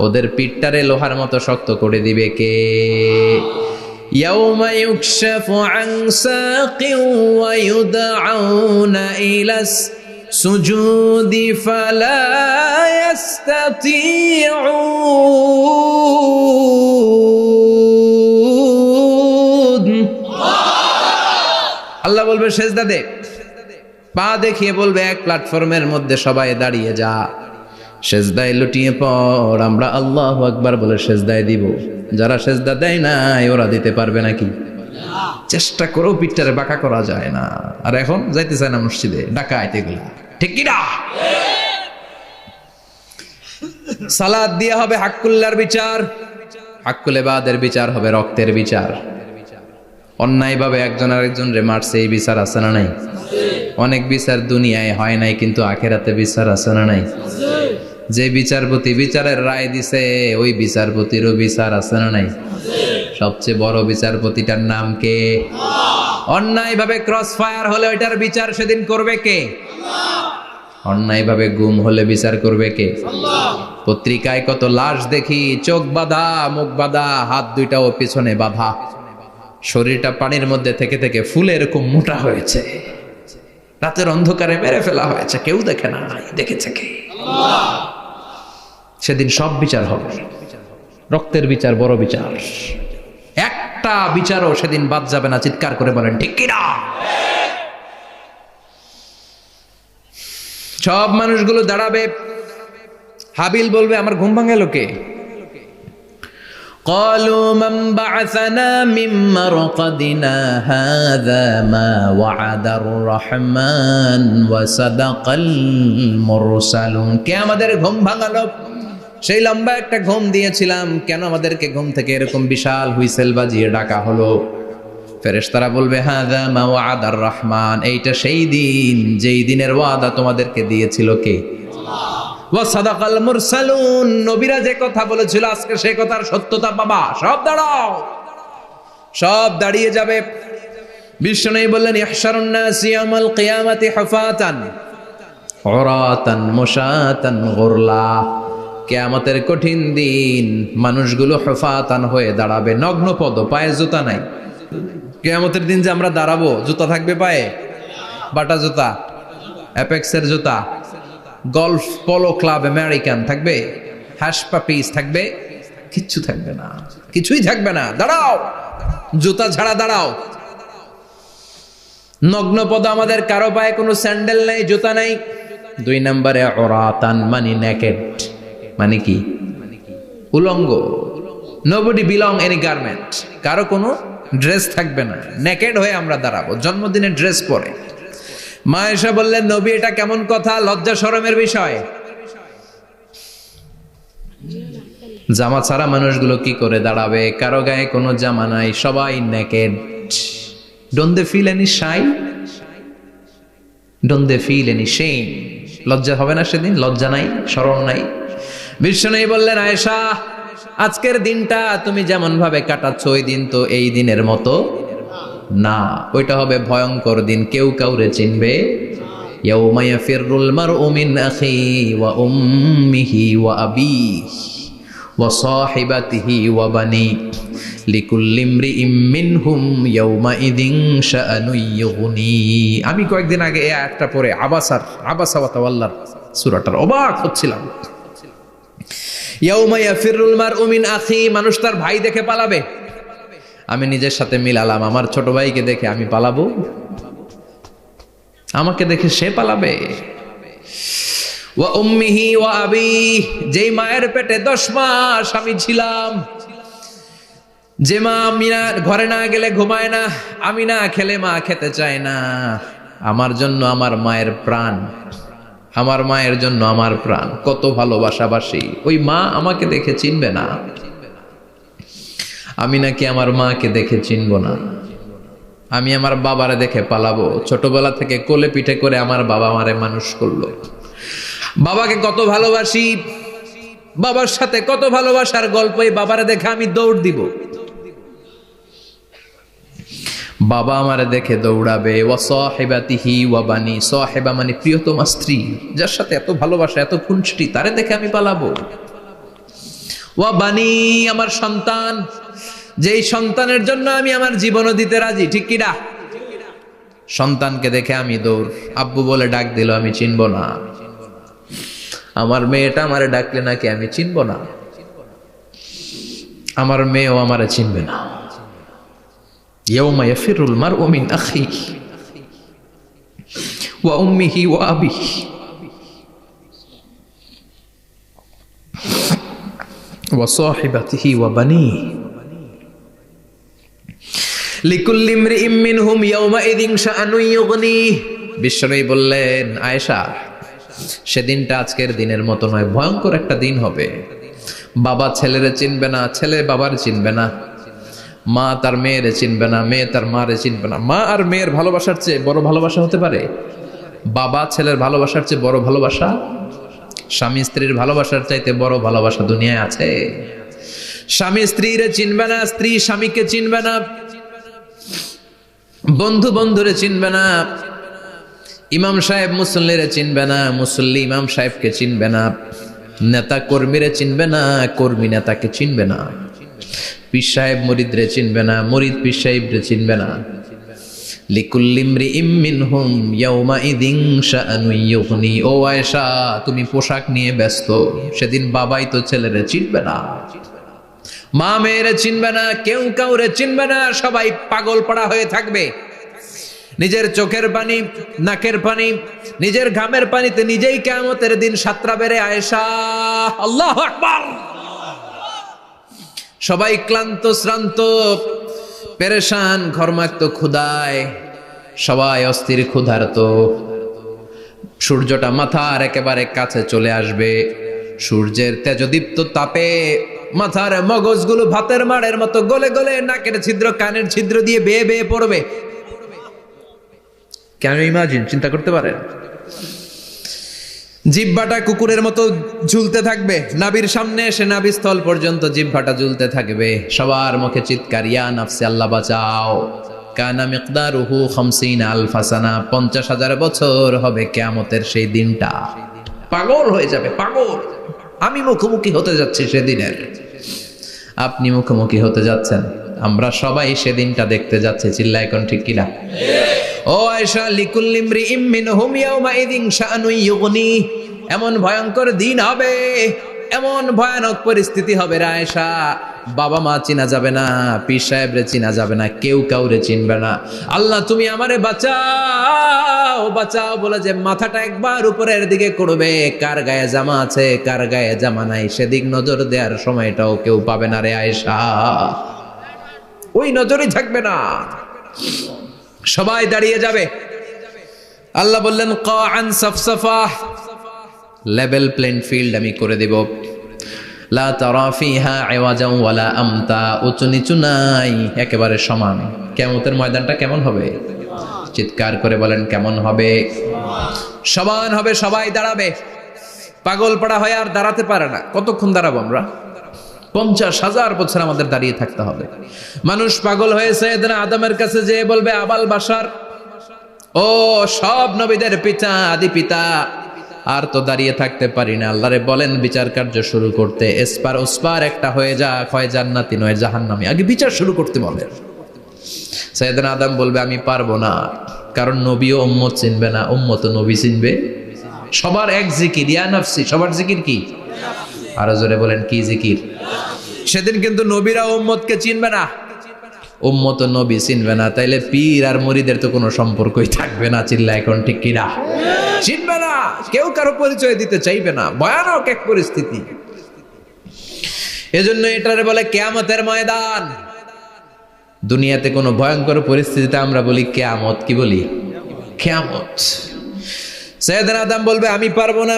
ওদের পিঠটারে লোহার মতো শক্ত করে দিবে কে? ইয়াউমা ইউকশাফু আন সাকিন ওয়া ইউদআউনা ইলাস সুজুদি ফালা ইস্তাতিউন। আল্লাহ বলবে সেজদা দে, পা দেখিয়ে বলবে এক প্ল্যাটফর্মের মধ্যে সবাই দাঁড়িয়ে যা, সেজদায় লুটিয়ে পড়। আমরা আল্লাহু আকবার বলে সেজদায় দিব। যারা সেজদা দেয় নাই ওরা দিতে পারবে নাকি? চেষ্টা করেও পিঠটারে বাঁকা করা যায় না। আর এখন যাইতে চায় না মসজিদে, ডাকাত এগুলা, ঠিক কি না? সালাত দিয়ে হবে হাক্কুল্লার বিচার, হাক্কুল ইবাদের বিচার হবে রক্তের বিচার। অন্যায়ভাবে একজন আরেকজন রে মারছে, এই বিচার আছে না নাই? অনেক বিচার দুনিয়ায় হয় নাই, কিন্তু আখেরাতে বিচার আছে না নাই? যে বিচারপতি বিচারের রায় দিছে ওই বিচারপতিরও বিচার আছে না নাই? সবচেয়ে বড় বিচারপতিটার নাম কে? অন্যায়ভাবে ক্রস ফায়ার হলে ওইটার বিচার সেদিন করবে কে? অন্যায়ভাবে গুম হলে বিচার করবে কে? পত্রিকায় কত লাশ দেখি, চোখ বাঁধা, মুখ বাঁধা, হাত দুইটাও পিছনে বাঁধা, শরীরটা পানির মধ্যে থেকে থেকে ফুলে এরকম মোটা হয়েছে, রাতের অন্ধকারে মেরে ফেলা হয়েছে, কেউ দেখে না, দেখেছে কে? সেদিন সব বিচার হবে, রক্তের বিচার, বড় বিচার। একটা বিচারও সেদিন বাদ যাবে না। চিৎকার করে বলেন ঠিক কিনা? সব মানুষগুলো দাঁড়াবে। হাবিল বলবে আমার ঘুম ভাঙাল কে? قالوا من بعثنا من مرقدنا هذا ما وعد الرحمن وصدق المرسلون। কে আমাদের ঘুম ভাঙালো? সেই লম্বা একটা ঘুম দিয়েছিলাম, কেন আমাদেরকে ঘুম থেকে এরকম বিশাল হুইসেল বাজিয়ে ডাকা হলো? ফেরেশতারা বলবে হাযা মা ওয়াদার রহমান, এইটা সেই দিন যেই দিনের ওয়াদা তোমাদেরকে দিয়েছিল কে? ওয়া সাদাকাল মুরসালুন, নবীরা যে কথা বলেছিল আজকে সেই কথার সত্যতা পাবা। সব দাঁড়াও, সব দাঁড়িয়ে যাবে। বিষ্ণু বললেন ইহশারুন নাস ইয়াউমাল কিয়ামাতি হুফাতান উরাতান মুশাতান গুরলা। কিয়ামতের কঠিন দিন মানুষগুলো হুফাতান হয়ে দাঁড়াবে, নগ্ন পদ, পায়ে জুতা নাই। কিয়ামতের দিন যে আমরা দাঁড়াবো, জুতা থাকবে পায়ে? বাটা জুতা, অ্যাপেক্সের জুতা, গলফ পোলো ক্লাব আমেরিকান থাকবে, হ্যাশ পাপিস থাকবে? কিচ্ছু থাকবে না, কিছুই থাকবে না। দাঁড়াও, জুতা ছাড়া দাঁড়াও। নগ্ন পদ, আমাদের কারো পায়ে কোনো স্যান্ডেল নাই, জুতা নাই। 2 নম্বরে উরাতান মানে নেকেড, মানে কি? উলঙ্গ। নোবডি বিলং এনি গার্মেন্ট, কারো কোনো ড্রেস থাকবে না, নেকেড হয়ে আমরা দাঁড়াবো, জন্মদিনের ড্রেস পরে। মা এসে বললেন নবী এটা কেমন কথা, লজ্জা শরমের বিষয়। জামা ছাড়া মানুষগুলো কি করে দাঁড়াবে? কারো গায়ে কোনো জামা নাই, সবাই naked. Don't they feel any shy? Don't they feel any shame? লজ্জা হবে না সেদিন? লজ্জা নাই, শরম নাই। বিষ্ণু বললেন আয়েশা আজকের দিনটা তুমি যেমন ভাবে কাটাচ্ছ ওই দিন তো এই দিনের মতো না, ওইটা হবে ভয়ঙ্কর দিন, কেউ কাউরে চিনবে। ইয়াউমা ইয়াফিরুল মারউ মিন আখি ওয়া উম্মিহি ওয়া আবিহি ওয়া সাহিবাতিহি ওয়া বানি লিকুল্লি ইমরিইম মিনহুম ইয়াউমা ইযিন শাআনু ইউগনি। আমি কয়েকদিন আগে এই আয়াতটা পড়ে আবাসা ওয়া তাওয়াল্লার সূরাটার অবাক হচ্ছিলাম। ইয়াউমা ইয়াফিরুল মারউ মিন আখি, মানুষ তার ভাই দেখে পালাবে। আমি নিজের সাথে মিলালাম, আমার ছোট ভাইকে দেখে আমি পালাবো? আমাকে দেখে সে পালাবে? ওয়া উম্মিহি ওয়া আবিহি, যেই মায়ের পেটে 10 মাস আমি ছিলাম, যে মা আমি না ঘরে না গেলে ঘুমায় না, আমি না খেলে মা খেতে চায় না, আমার জন্য আমার মায়ের প্রাণ, আমার মায়ের জন্য আমার প্রাণ, কত ভালোবাসাবাসী। ওই মা আমাকে দেখে চিনবে না, আমি নাকি আমার মাকে দেখে চিনব না। আমি আমার বাবারে দেখে পালাবো। ছোটবেলা থেকে কোলে পিঠে করে আমার বাবা আমারে মানুষ করলো, বাবাকে কত ভালোবাসি, বাবার সাথে কত ভালোবাসার গল্প, এই বাবারে দেখে আমি দৌড় দিব। বাবা আমারে দেখে দৌড়াবে, ওয়া সাহিবাতিহি ওয়া বানি, সাহিবা মানে প্রিয়তমা স্ত্রী, যার সাথে এত ভালোবাসা এত খুনসুটি, তারে দেখে আমি পালাবো। ওয়া বানি, আমার সন্তান, যেই সন্তানের জন্য আমি আমার জীবনও দিতে রাজি, ঠিক কিনা? সন্তানকে দেখে আমি দৌড়। আব্বু বলে ডাক দিল, আমি চিনব না। আমার মেয়েটা আমারে ডাকলে নাকি আমি চিনব না, আমার মেয়েও আমারে চিনবে না। ইয়াউমা ইয়াফিরুল মারউ মিন আখিহি ওয়া উম্মিহি ওয়া আবিহি ওয়া সাহিবাতিহি ওয়া বানিহি লিকুল্লি ইমরিইম মিনহুম ইয়াউমাইযিন শাআনুন ইউগনিহি। বিশ্বনবী বললেন, আয়েশা, সেদিনটা আজকের দিনের মতো নয়, ভয়ঙ্কর একটা দিন হবে। বাবা ছেলেরে চিনবে না, ছেলে বাবার চিনবে না, মা তার মেয়েরে চিনবে না, মেয়ে তার মারে চিনবে না। মা আর মেয়ের ভালোবাসার চেয়ে বড় ভালোবাসা হতে পারে? বাবা ছেলের ভালোবাসার চেয়ে বড় ভালোবাসা? স্বামী স্ত্রীর ভালোবাসার চাইতে বড় ভালোবাসা দুনিয়ায় আছে? স্বামী স্ত্রীরে চিনবে না, স্ত্রী স্বামীকে চিনবে না, বন্ধু বন্ধুরে চিনবে না, ইমাম সাহেব মুসল্লিরে চিনবে না, মুসল্লি ইমাম সাহেবকে চিনবে না, নেতা কর্মীরে চিনবে না, কর্মী নেতাকে চিনবে না, পীর সাহেব মুরিদরে চিনবে না, মুরিদ পীর সাহেবরে চিনবে না। লিকুল্লি ইমরিইম মিনহুম ইয়াউমাইযিন শাআনুন ইউগনি। ও আয়েশা, তুমি পোশাক নিয়ে ব্যস্ত, সেদিন বাবাই তো ছেলেরে চিনবে না, মা মেয়েরে চিনবে না, কেউ কাউরে চিনবে না, সবাই পাগল পড়া হয়ে থাকবে। নিজের চোখের পানি, নাকের পানি, নিজের ঘামের পানিতে নিজেই কিয়ামতের দিন সাতরা বেড়ে। আয়েশা, আল্লাহু আকবার। সবাই ক্লান্ত শ্রান্ত পেরেশান, ঘর্মাক্ত ক্ষুধায়, সবাই অস্থির ক্ষুধার্ত। সূর্যটা মাথার একেবারে কাছে চলে আসবে, সূর্যের তেজদীপ্ত তাপে মাথার মগজগুলো ভাতের মাড়ের মতো গলে গলে নাকের ছিদ্র কানের ছিদ্র দিয়ে বেয়ে বেয়ে পড়বে। কেন ইমাজিন, চিন্তা করতে পারেন? জিহ্বাটা কুকুরের মতো ঝুলতে থাকবে, নাভির সামনে এসে নাভিস্থল পর্যন্ত জিহ্বাটা ঝুলতে থাকবে। সবার মুখে চিৎকার, ইয়া নাফসি, আল্লাহ বাঁচাও। কানা মিকদারুহু 50 আলফা সানা, 50,000 বছর হবে কিয়ামতের সেই দিনটা। পাগল হয়ে যাবে, পাগল। আমি মুখোমুখি হতে যাচ্ছি সেদিনের, আপনি মুখোমুখি হতে যাচ্ছেন, আমরা সবাই সেদিনটা দেখতে যাচ্ছি। চিল্লা এখন ঠিক কিনা? ও আয়েশা, লিকুল্লি ইমরিইম মিনহুম ইয়াউমাইযিন শাআনুন ইউগনি। এমন ভয়ঙ্কর দিন হবে, এমন ভয়ানক পরিস্থিতি হবে রে আয়েশা, বাবা মা চিনা যাবে না, পীর সাহেবরে চিনা যাবে না, কেউ কাউরে চিনবে না। আল্লাহ তুমি আমারে বাঁচাও, বাঁচাও বলে যে মাথাটা একবার উপরের দিকে করবে, কার গায়ে জামা আছে কার গায়ে জামা নাই সেদিক নজর দেওয়ার সময়টাও কেউ পাবে না রে আয়েশা, ওই নজরই থাকবে না, সবাই দাঁড়িয়ে যাবে। আল্লাহ বললেন, কাআন সাফসাফা, লেভেল প্লেন ফিল্ড আমি করে দেব। লা তারা ফিহা ইওয়াজান ওয়ালা আমতা, উঁচু নিচু নাই, একেবারে সমান। কিয়ামতের ময়দানটা কেমন হবে? চিৎকার করে বলেন, কেমন হবে? সমান হবে, সবাই দাঁড়াবে। পাগল পাড়া হয়ে আর দাঁড়াতে পারে না। কতক্ষণ দাঁড়াবো আমরা? 50,000 বছর আমাদের দাঁড়িয়ে থাকতে হবে। মানুষ পাগল হয়ে সাইয়েদনা আদমের কাছে যেয়ে বলবে, আবাল বাশার, ও সব নবীদের পিতা, আদি পিতা, আর তো দাঁড়িয়ে থাকতে পারি না। আল্লাহরে বলেন বিচার কার্য শুরু করতে, এসপার ওসপার একটা হয়ে যাক, হয় জান্নাতি নয় জাহান্নামী, আগে বিচার শুরু করতে বলেন। সাইয়েদনা আদম বলবে, আমি পারবো না, কারণ নবীও উম্মত চিনবে না, উম্মত নবী চিনবে। সবার এক জিকির, ইয়া নাফসি, সবার জিকির কি? আরো জোরে বলেন, কি জিকির? সেদিন কিন্তু নবীরা উম্মতকে চিনবে না, উম্মত নবী চিনবে না, তাইলে পীর আর মুরিদের তো কোনো সম্পর্কই থাকবে না। চিল্লা এখন ঠিক কিনা? চিনবে না, কেউ কারো পরিচয় দিতে চাইবে না। ভয়ানক এক পরিস্থিতি। এজন্য এটারে বলে কিয়ামতের ময়দান। দুনিয়াতে কোনো ভয়ঙ্কর পরিস্থিতিতে আমরা বলি কিয়ামত, কি বলি? কিয়ামত। সাইয়েদনা আদম বলবে, আমি পারবো না,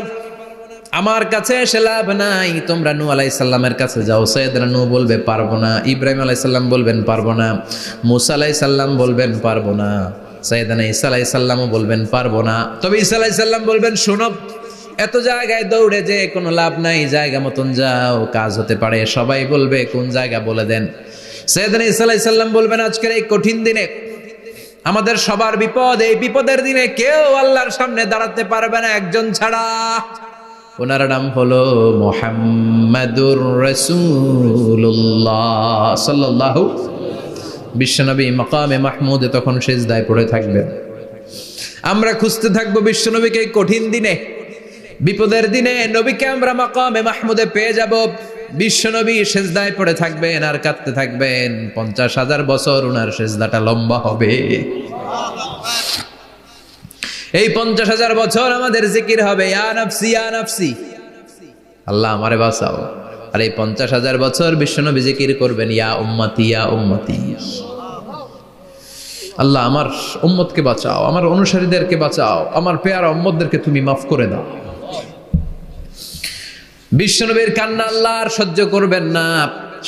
আমার কাছে এসে লাভ নাই, তোমরা নূহ আলাইহিস সালামের কাছে যাও। সাইয়েদনা নূহ বলবে, পারবো না। ইব্রাহিম আলাইহিস সালাম বলবেন, পারবো না। মূসা আলাইহিস সালাম বলবেন, পারবো না। সাইয়েদনা ঈসা আলাইহিস সালামও বলবেন, পারবো না। তবে ঈসা আলাইহিস সালাম বলবেন, শোনো, এত জায়গায় দৌড়ে যে কোনো লাভ নাই, জায়গা মতন যাও, কাজ হতে পারে। সবাই বলবে, কোন জায়গা বলে দেন। সাইয়েদনা ঈসা আলাইহিস সালাম বলবেন, আজকের এই কঠিন দিনে আমাদের সবার বিপদ, এই বিপদের দিনে কেউ আল্লাহর সামনে দাঁড়াতে পারবে না একজন ছাড়া। ওনার নাম হলো মুহাম্মাদুর রাসূলুল্লাহ সাল্লাল্লাহু। বিশ্বনবী মাকামে মাহমুদে তখন সিজদায় পড়ে থাকবেন। আমরা খুঁজতে থাকবো বিশ্বনবীকে কঠিন দিনে, বিপদের দিনে নবীকে আমরা মাকামে মাহমুদে পেয়ে যাব। বিশ্বনবী সিজদায় পড়ে থাকবেন আর কাঁদতে থাকবেন। 50,000 বছর ওনার সিজদাটা লম্বা হবে। এই 50,000 বছর আমাদের জিকির হবে, ইয়া নাফসি ইয়া নাফসি, আল্লাহ আমারে বাঁচাও। আর এই 50,000 বছর বিশ্বনবী জিকির করবেন, ইয়া উম্মতি ইয়া উম্মতি, আল্লাহ আমার উম্মতকে বাঁচাও, আমার অনুসারীদেরকে বাঁচাও, আমার পেয়ারা উম্মতদেরকে তুমি মাফ করে দাও। বিশ্বনবীর কান্না আল্লাহ আর সহ্য করবেন না।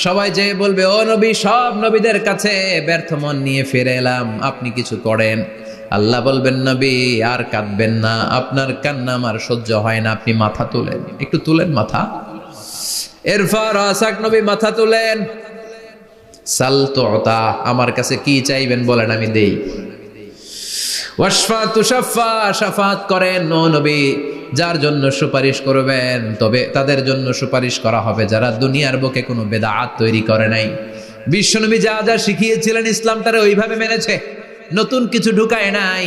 সবাই যে বলবে, ও নবী, সব নবীদের কাছে ব্যর্থ মন নিয়ে ফিরে এলাম, আপনি কিছু করেন। আল্লাহ বলবেন, নবী আর কাঁদবেন না, আপনার কান্না আমার সহ্য হয় না, আপনি মাথা তুলেন, একটু তুলেন মাথা। এরপর আসাক নবী মাথা তুলেন। সাল তুতা, আমার কাছে কি চাইবেন বলেন, আমি দেই। ওয়াশফা তুশাফা, শাফাত করেন ও নবী, যার জন্য সুপারিশ করবেন তবে তাদের জন্য সুপারিশ করা হবে যারা দুনিয়ার বুকে কোনো বেদাত তৈরি করে নাই। বিশ্বনবী যা যা শিখিয়েছিলেন ইসলামটারে ওইভাবে মেনেছে, নতুন কিছু ঢুকায় নাই।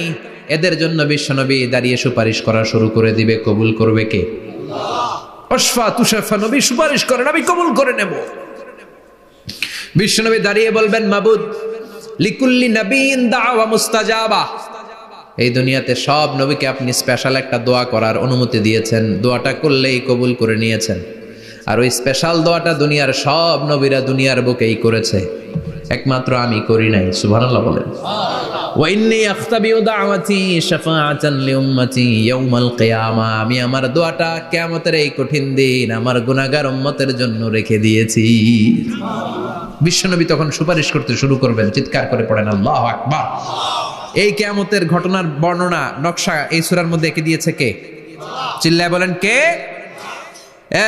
এদের জন্য বিশ্বনবী দাঁড়িয়ে সুপারিশ করা শুরু করে দিবে। কবুল করবে কে? ওয়াশফা তুশাফা, নবী সুপারিশ করেন, আমি কবুল করে নেব। বিশ্বনবী দাঁড়িয়ে বলবেন, মাবুদ লিকুল্লি নবীন দাওয়া মুস্তাজাবা, এই দুনিয়াতে সব নবীকে আপনি স্পেশাল একটা দোয়া করার অনুমতি দিয়েছেন, দোয়াটা করলেই কবুল করে নিয়েছেন। আর ওই স্পেশাল দোয়াটা দুনিয়ার সব নবীরা দুনিয়ার বুকেই করেছে, একমাত্র আমি করি নাই। সুবহানাল্লাহ বলেন। ওয়া ইন্নী আখতাবিউ দাওয়াতি শাফাআতান লিউম্মতি ইয়াউমাল কিয়ামা, আমি আমার দোয়াটা কিয়ামতের এই কঠিন দিন আমার গুনাহগার উম্মতের জন্য রেখে দিয়েছি। বিশ্বনবী তখন সুপারিশ করতে শুরু করবেন। চিৎকার করে পড়েন আল্লাহু আকবার। এই কিয়ামতের ঘটনার বর্ণনা নকশা এই সূরার মধ্যে এঁকে দিয়েছে কে? চিল্লায় বলেন কে?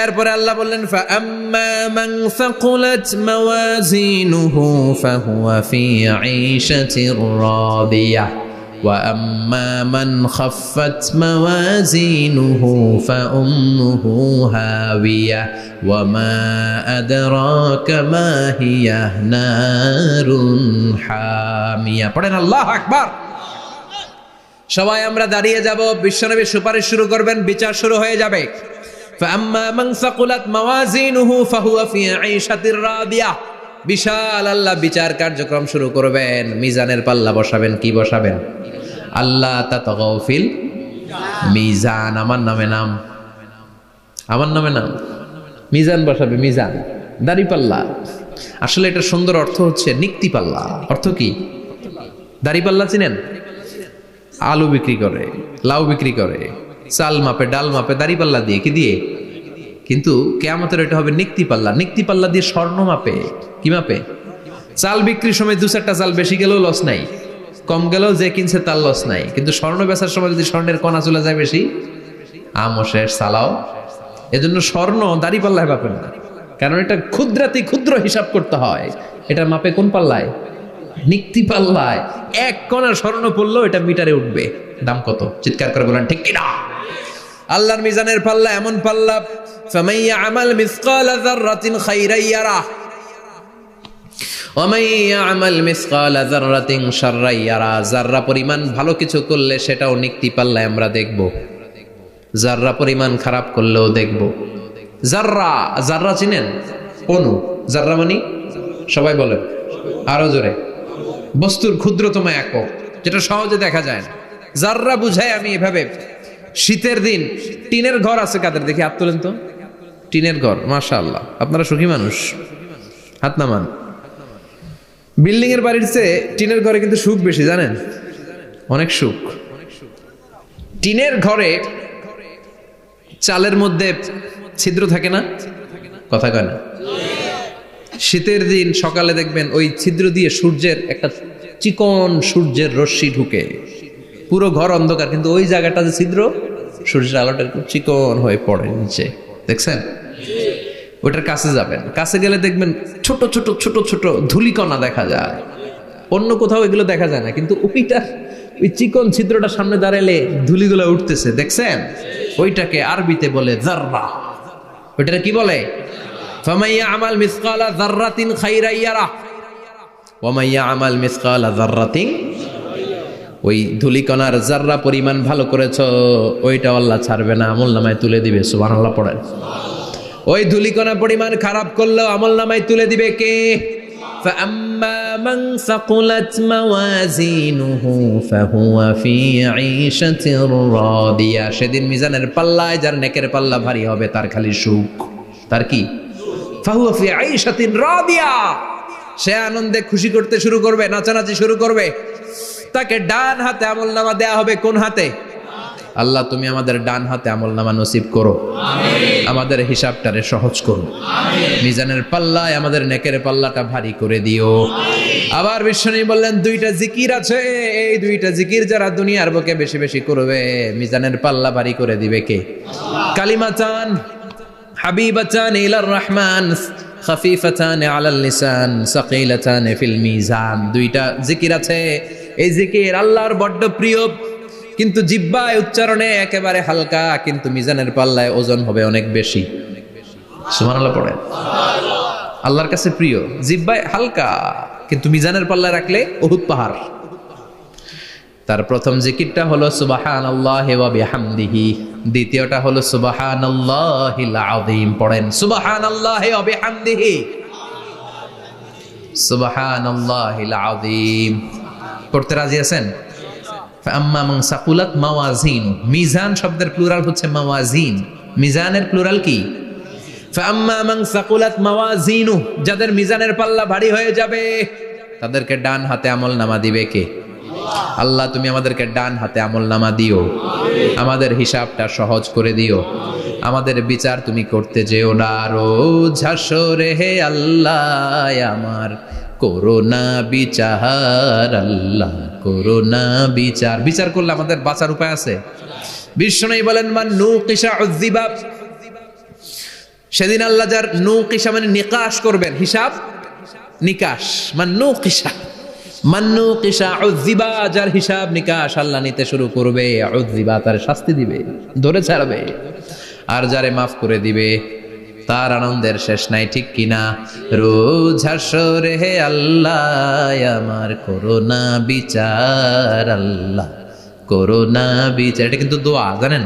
এরপরে আল্লাহ বললেন, ফাআম্মা মান সাকুলাত মাওয়াজিনুহু ফাহুয়া ফি ঈশাতির রাদিয়াহ ওয়া আম্মা মান খাফফাত মাওয়াজিনুহু ফাউম্মুহু হাওিয়াহ ওয়া মা আদরাকা মা হিয়া নারুন হামিয়া। পড়েন আল্লাহু আকবার। সবাই আমরা দাঁড়িয়ে যাব, বিশ্বনবী সুপারিশ শুরু করবেন, বিচার শুরু হয়ে যাবে। فأما من ثقلت موازينه فهو في عيشة راضية, বিশাল আল্লাহ বিচার কার্যক্রম শুরু করবেন। মিজানের পাল্লা বসাবেন, কি বসাবেন? আল্লাহ তাতাগাউ ফিল মিজান, আমার নামে নাম, আমার নামে নাম, মিজান বসাবে, মিজান দাড়ি পাল্লা। আসলে এটা সুন্দর অর্থ হচ্ছে নিক্তি পাল্লা। অর্থ কি? দাড়ি পাল্লা চিনেন? আলু বিক্রি করে, লাউ বিক্রি করে, চাল মাপে, ডাল মাপে, দাড়ি পাল্লা দিয়ে, কি দিয়ে? কিন্তু কিয়ামতের এটা হবে নিক্তি পাল্লা। নিক্তি পাল্লা দিয়ে স্বর্ণ মাপে। কি মাপে? চাল বিক্রির সময় 2-4টা চাল বেশি গেলেও লস নাই, কম গেলেও যে কিনছে তার লস নাই। কিন্তু স্বর্ণ বেচার সময় যদি স্বর্ণের কণা চলে যায় বেশি, আমও শেষ, চালাও। এজন্য স্বর্ণ দাড়ি পাল্লায় মাপে না, কারণ এটা ক্ষুদ্রাতি ক্ষুদ্র হিসাব করতে হয়। এটা মাপে কোন পাল্লায়? নিক্তি পাল্লায়। 1 কণা স্বর্ণ পড়লো এটা মিটারে উঠবে। দাম কত? চিৎকার করে বলেন ঠিক কিনা? আল্লাহর মিজানের পাল্লা এমন পাল্লা, ফামান ইয়ামাল মিসকালা যাররাতিন খাইরান ইয়ারা ওয়া মান ইয়ামাল মিসকালা যাররাতিন শাররান ইয়ারা। যাররা পরিমাণ ভালো কিছু করলে সেটাও নিক্তি পাল্লায় আমরা দেখব, যাররা পরিমাণ খারাপ করলেও দেখব। যাররা, যাররা চিনেন? অনু, যাররা মানে সবাই বলেন আরো জোরে, বস্তুর ক্ষুদ্রতম একক, যেটা সহজে দেখা যায় না। যাররা বুঝায় আমি এভাবে, শীতের দিন টিনের ঘর আছে কাদের? দেখি হাত তোলেন তো। টিনের ঘর, মাশাআল্লাহ, আপনারা সুখী মানুষ, হাত নামান। বিল্ডিং এর বাড়ির চেয়ে টিনের ঘরে কিন্তু সুখ বেশি, জানেন? অনেক সুখ। টিনের ঘরে চালের মধ্যে ছিদ্র থাকে না? কথা কয় না? শীতের দিন সকালে দেখবেন ওই ছিদ্র দিয়ে সূর্যের একটা চিকন সূর্যের রশ্মি ঢুকে, পুরো ঘর অন্ধকার, কিন্তু ওই জায়গাটা যে ছিদ্র, সূর্যের আলোটা একটু চিকন হয়ে পড়ে নিচে, দেখছেন? ওটার কাছে যাবেন, কাছে গেলে দেখবেন ছোট ছোট ছোট ছোট ধূলিকণা দেখা যায়। অন্য কোথাও এগুলো দেখা যায় না, কিন্তু ওইটা ওই চিকন ছিদ্রটা সামনে দাঁড়ালে ধুলিগুলো উঠতেছে, দেখছেন? ওইটাকে আরবিতে বলে যাররা। ওইটা কি বলে? ফামাইয়া আমাল মিসকালা যাররাতিন খাইরান ইয়ারা ওয়া মাইয়া আমাল মিসকালা যাররাতিন, ওই ধুলিকণার যাররা পরিমাণ ভালো করেছো ওইটা আল্লাহ ছাড়বে না, আমলনামায় তুলে দিবে। সুবহানাল্লাহ পড়েন। ওই ধুলিকণা পরিমাণ খারাপ করলেও আমলনামায় তুলে দিবে কে? فأما من ثقلت موازينه فهو في عيشة راضية, সেদিন মিজানের পাল্লায় যার নেকের পাল্লা ভারী হবে তার খালি সুখ। তার কি? فهو في عيشة راضية, সে আনন্দে খুশি করতে শুরু করবে, নাচানাচি শুরু করবে। তাকে ডান হাতে আমলনামা দেয়া হবে। কোন হাতে? আল্লাহ তুমি আমাদের ডান হাতে আমলনামা নসিব করো, আমাদের হিসাবটারে সহজ করো, মিজানের পাল্লায় আমাদের নেকের পাল্লাটা ভারী করে দিও। আবার বিশ্বনবী বললেন দুইটা জিকির আছে, এই দুইটা জিকির যারা দুনিয়ার বুকে বেশি বেশি করবে মিজানের পাল্লা ভারী করে দিবে কে? কালিমাতান হাবিবাতান ইলার রহমান খাফিফাতান আলাল লিসান সাকিলাতান ফিল মিজান। দুইটা জিকির আছে, এই জিকির আল্লাহর বড্ড প্রিয়, কিন্তু জিহ্বায় উচ্চারণে একেবারে হালকা, কিন্তু মিজানের পাল্লায় ওজন হবে অনেক বেশি। সুবহানাল্লাহ পড়েন। আল্লাহর কাছে প্রিয়, জিহ্বায় হালকা, কিন্তু মিজানের পাল্লায় রাখলে উহুদ পাহাড়। তার প্রথম জিকিরটা হলো সুবহানাল্লাহি ওয়া বিহামদিহি, দ্বিতীয়টা হলো সুবহানাল্লাহিল আযীম। পড়েন সুবহানাল্লাহি ওয়া বিহামদিহি, সুবহানাল্লাহিল আযীম। পড়তে রাজি আছেন? আম্মা মান সাকুলাত মাওয়াজিন, মিজান শব্দের প্লুরাল হচ্ছে মাওয়াজিন, মিজানের প্লুরাল কি? ফাআম্মা মান সাকুলাত মাওয়াজিনু, যাদের মিজানের পাল্লা ভারী হয়ে যাবে তাদেরকে ডান হাতে আমলনামা দিবে কে? আল্লাহ তুমি আমাদেরকে ডান হাতে আমলনামা দিও, আমাদের হিসাবটা সহজ করে দিও, আমাদের বিচার তুমি করতে যেও না রোজ হাসরে হে আল্লাহ আমার করোনা বিচার, আল্লাহ করোনা বিচার। বিচার করলে আমাদের বাঁচার উপায় আছে। বিশ্বনবী বলেন মান নুকিশা উযিবা, সেদিন আল্লাহ যার নুকিশা মানে নিকাশ করবেন, হিসাব নিকাশ, মান নুকিশা উযিবা, যার হিসাব নিকাশ আল্লাহ নিতে শুরু করবে, উযিবা তার শাস্তি দিবে, ধরে ছাড়বে। আর যারে মাফ করে দিবে তার আনন্দের শেষ নাই, ঠিক কিনা? রোজ হাসরে হে আল্লাহ আমার করোনা বিচার, আল্লাহ করোনা বিচার। এটা কিন্তু দোয়া, জানেন?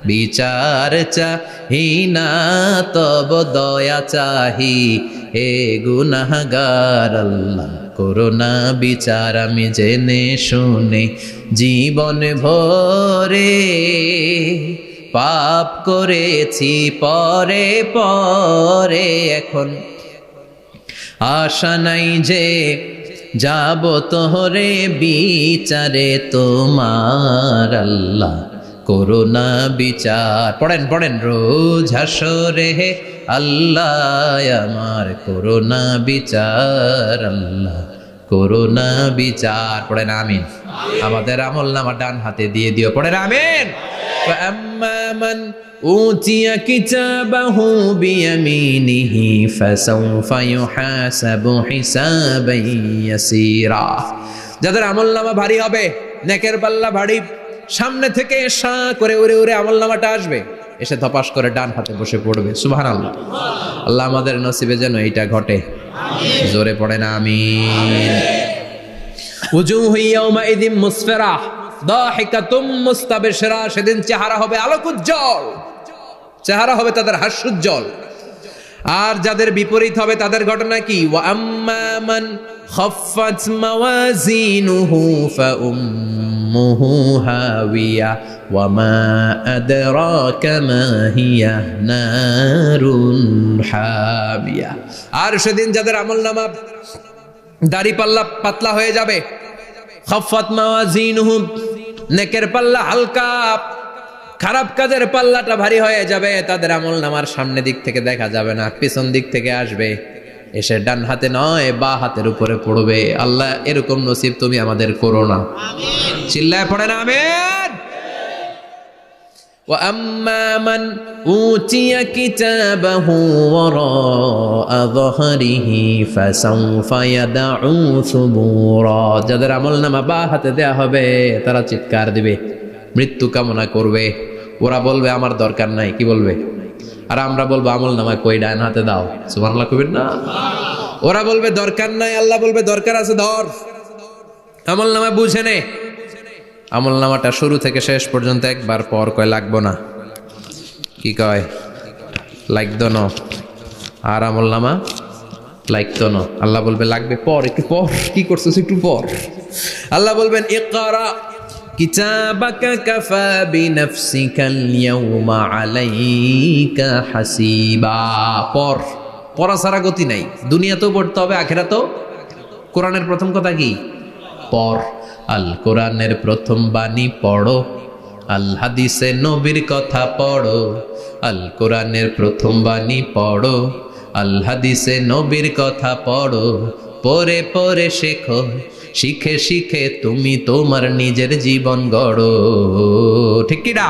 বিচার চাহি না তব দয়া চাহি হে গুনাহগার, আল্লাহ করোনা বিচার। আমি জেনে শুনে জীবন ভরে পাপ করেছি পরে পরে, এখন আশা নাই যে যাব তোহরে বিচারে তোমার, আল্লাহ করোনা বিচার। পড়েন পড়েন রোজ হাসরে হে আল্লাহ আমার করোনা বিচার, আল্লাহ করোনা বিচার। পড়েন আমিন। আমাদের আমলনামা ডান হাতে দিয়ে দিও। পড়েন আমিন। فأما من أوتي كتابه بيمينه فسوف يحاسب حسابا يسيرا, যাদের আমলনামা ভারী হবে, নেকের পাল্লা ভারী, সামনে থেকে সা করে উড়ে উড়ে আমলনামাটা আসবে, এসে ধপাস করে ডান হাতে বসে পড়বে। সুবহানাল্লাহ। আল্লাহ আমাদের নসিবে যেন এইটা ঘটে। জোরে পড়েন আমিন। উজুহু ইয়াউমাইযিন মুসফিরা দাহিকাতুম মুস্তাবশিরা, সেদিন চেহারা হবে আলোকোজ্জ্বল, চেহারা হবে তাদের হাস্যোজ্জ্বল। আর যাদের বিপরীত হবে তাদের ঘটনা কি? ওয়া আম্মা মান খাফফাত মাওয়াজিনুহু ফাউম্মুহু হাওিয়া ওয়া মা আদরাকা মা হিয়া নারুন হামিয়া। আর সেদিন যাদের আমলনামা দাড়ি পাল্লা পাতলা হয়ে যাবে, খাফফাত মাওয়াজিনুহু নেকের পাল্লা হালকা, খারাপ কাজের পাল্লাটা ভারী হয়ে যাবে, তাদের আমলনামার সামনে দিক থেকে দেখা যাবে না, পিছন দিক থেকে আসবে, এসে ডান হাতে নয় বা হাতের উপরে পড়বে। আল্লাহ এরকম নসিব তুমি আমাদের করো না। আমিন। চিল্লায় পড়েন আমিন। وأما من أوتي كتابه وراء ظهره فسوف يدعو ثبورا যাদের আমলনামা বা হাতে দেয়া হবে তারা চিৎকার দিবে, মৃত্যু কামনা করবে। ওরা বলবে আমার দরকার নাই, কি বলবে? আর আমরা বলবো আমলনামা কই, ডান হাতে দাও। সুবহানাল্লাহ কইবেন না? ওরা বলবে দরকার নাই, আল্লাহ বলবে দরকার আছে, ধর। আমলনামা বুঝে নে। আমলনামাটা শুরু থেকে শেষ পর্যন্ত একবার পর কয় লাগবো না, কি কয়? লাগতো না। আর আমলনামা লাগতো না। আল্লাহ বলবে লাগবে পর, একটু পর। কি করছিস একটু পর। আল্লাহ বলবেন ইকরা কিতাবাকা কাফা বিনাফসিকাল ইয়াউমা আলাইকা হাসিবা। পর, পড়া ছাড়া গতি নাই। দুনিয়াতেও পড়তে হবে, আখিরাতেও। কোরআনের প্রথম কথা কি? পর। আল কোরআনের প্রথম বাণী পড়ো, আল হাদিসে নবীর কথা পড়ো। আল কোরআনের প্রথম বাণী পড়ো, আল হাদিসে নবীর কথা পড়ো। পড়ে পড়ে শেখো, শিখে শিখে তুমি তোমার নিজের জীবন গড়ো। ঠিক কি না?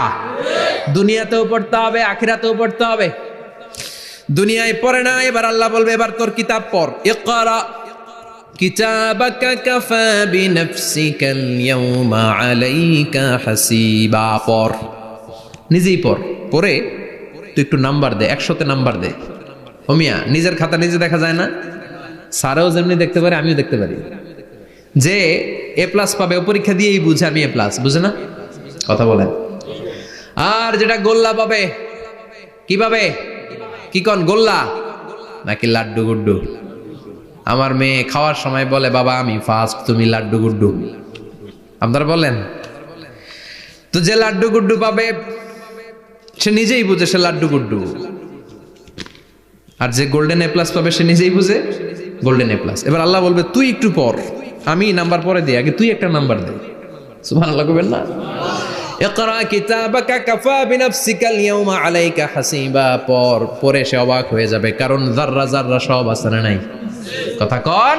দুনিয়াতেও পড়তে হবে, আখিরাতেও পড়তে হবে। দুনিয়ায় পড়ে না, এবার আল্লাহ বলবে এবার তোর কিতাব পড়। ইকরা কিতাবাকা কাফা বিনাফসিকাল ইয়াউমা আলাইকা হাসিবা। পড়, নিজেই পড়। পড়ে তুই একটু নাম্বার দে, 100তে নাম্বার দে। হোমিয়া নিজের খাতা নিজে দেখা যায় না? স্যারও যেমনি দেখতে পারে, আমিও দেখতে পারি। যে A+ পাবে ও পরীক্ষা দিয়েই বুঝে আমি A+, বুঝে না? কথা বলেন। আর যেটা গোল্লা পাবে, কি পাবে? কি কন, গোল্লা নাকি লাড্ডু গুড্ডু? আমার মেয়ে খাওয়ার সময় বলে বাবা আমি ফার্স্ট, তুমি লাড্ডু গুড্ডু। আপনারা বলেন তো। যে লাড্ডু গুড্ডু পাবে সে নিজেই বুঝে সে লাড্ডু গুড্ডু। আর যে গোল্ডেন A+ পাবে সে নিজেই বুঝে গোল্ডেন A+। এবার আল্লাহ বলবে তুই একটু পর, আমি নাম্বার পরে দিই, আগে তুই একটা নাম্বার দে। সুবহানাল্লাহ কইবেন না? ইকরা কিতাবাকা কাফা বিনাফসিকাল ইয়াউমা আলাইকা হাসিবা। পর, পরে সে অবাক হয়ে যাবে, কারণ যাররা যাররা সব আছে না নাই? কথা কন।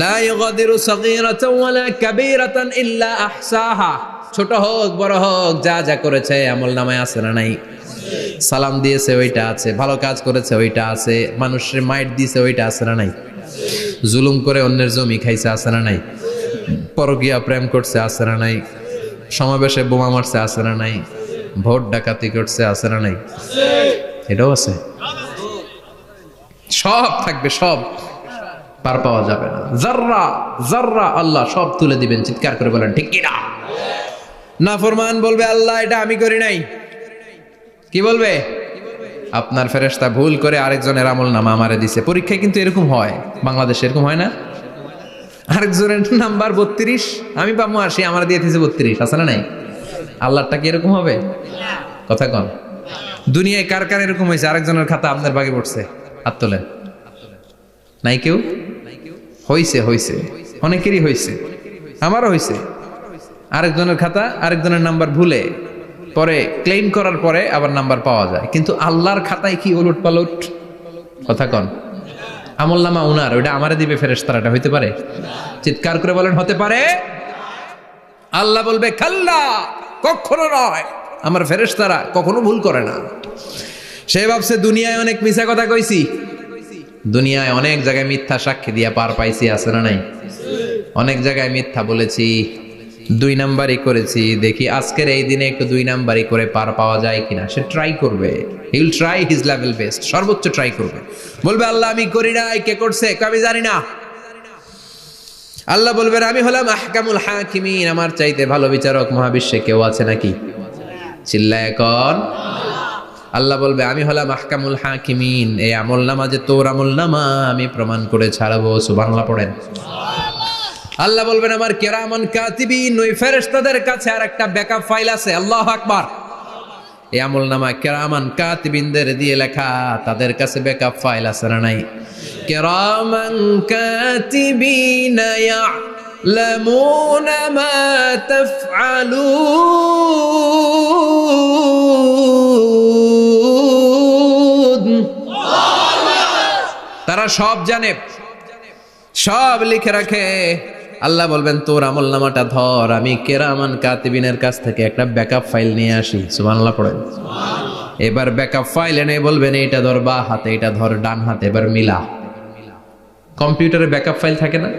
লা ইগাদিরু সাগীরাতান ওয়ালা কাবীরাতান ইল্লা আহসাহা। ছোট হোক বড় হোক যা যা করেছে আমলনামায় আছে না নাই? সালাম দিয়েছে ওইটা আছে, ভালো কাজ করেছে ওইটা আছে, মানুষের মাইট দিয়েছে ওইটা আছে না নাই? জুলুম করে অন্যের জমি খাইছে আছে না নাই? পরকীয়া প্রেম করছে আছে না নাই? সমাবেশে বোমা মারছে আছে না নাই? ভোট ডাকাতি করছে আছে না নাই? এটাও আছে। সব থাকবে, সব পার পাওয়া যাবে না। যাররা যাররা আল্লাহ সব তুলে দিবেন। চিৎকার করে বলেন ঠিক কি না? নাফরমান বলবে আল্লাহ এটা আমি করি নাই। কি বলবে? আপনার ফেরেশতা ভুল করে আরেকজনের আমলনামা আমারে দিছে। পরীক্ষায় কিন্তু এরকম হয়, বাংলাদেশে এরকম হয় না? আরেকজনের নাম্বার 32, আমি পাবো 80, আমার দিয়ে দিয়েছে 32, আছে না নাই? আল্লাহরটা কি এরকম হবে? কথা কন। দুনিয়ায় কার কার এরকম হয়েছে আরেকজনের খাতা আপনার ভাগে পড়ছে? হাত তোলেন। নাই কেউ? হইছে, হইছে, অনেকেরই হইছে, আমারও হইছে। আরেকজনের খাতা আরেকজনের নাম্বার ভুলে পরে ক্লেম করার পরে আবার নাম্বার পাওয়া যায়, কিন্তু আল্লাহর খাতায় কি ওলট পালট? কথা কন। আমলনামা উনার, ওইটা আমারে দিবে ফেরেশতারা, এটা হইতে পারে? চিৎকার করে বলেন হতে পারে? আল্লাহ বলবে খাল্লা, কখনো নয়। আমার ফেরেশতারা কখনো ভুল করে না। সে ভাবছে দুনিয়ায় অনেক মিথ্যা কথা কইছি, দুনিয়ায় অনেক জায়গায় মিথ্যা সাক্ষী দিয়া পার পাইছি, আছে না নাই? অনেক জায়গায় মিথ্যা বলেছি, 2 নাম্বারই করেছি, দেখি আজকের এই দিনে একটু 2 নাম্বারই করে পার পাওয়া যায় কিনা। সে ট্রাই করবে, he will try his level best, সর্বোচ্চ ট্রাই করবে। বলবে আল্লাহ আমি করি নাই, কে করছে? আমি জানি না। আল্লাহ বলবেন আমি হলাম আহকামুল হাকিমিন, আমার চাইতে ভালো বিচারক মহাবিশ্বে কেউ আছে নাকি? চিল্লায় এখন। আল্লাহ বলবে আমি হলাম আহকামুল হাকিমিন, এই আমলনামা যে তোর আমলনামা আমি প্রমাণ করে ছাড়াবো। সুবহানাল্লাহ পড়েন। আল্লাহ বলবেন আমার কিরামান কাতিবিন, ওই ফেরেশতাদের কাছে আর একটা ব্যাকআপ ফাইল আছে। আল্লাহু আকবার। এই আমলনামা কিরামান কাতিবিনদের দিয়ে লেখা, তাদের কাছে ব্যাকআপ ফাইল আছে না নাই? কিরামান কাতিবিন ইয়ালামুনা মা তাফআলুন। তারা সব জানে, সব লিখে রাখে। আল্লাহ বলবেন তোর আমলনামাটা ধর, আমি কেরামান কাতিবিনের কাছ থেকে একটা ব্যাকআপ ফাইল নিয়ে আসি। সুবহানাল্লাহ পড়েন। এবার ব্যাকআপ ফাইল এনে বলবেন এটা ধর বা হাতে, এটা ধর ডান হাতে, এবার মিলা। কম্পিউটারে ব্যাকআপ ফাইল থাকে না?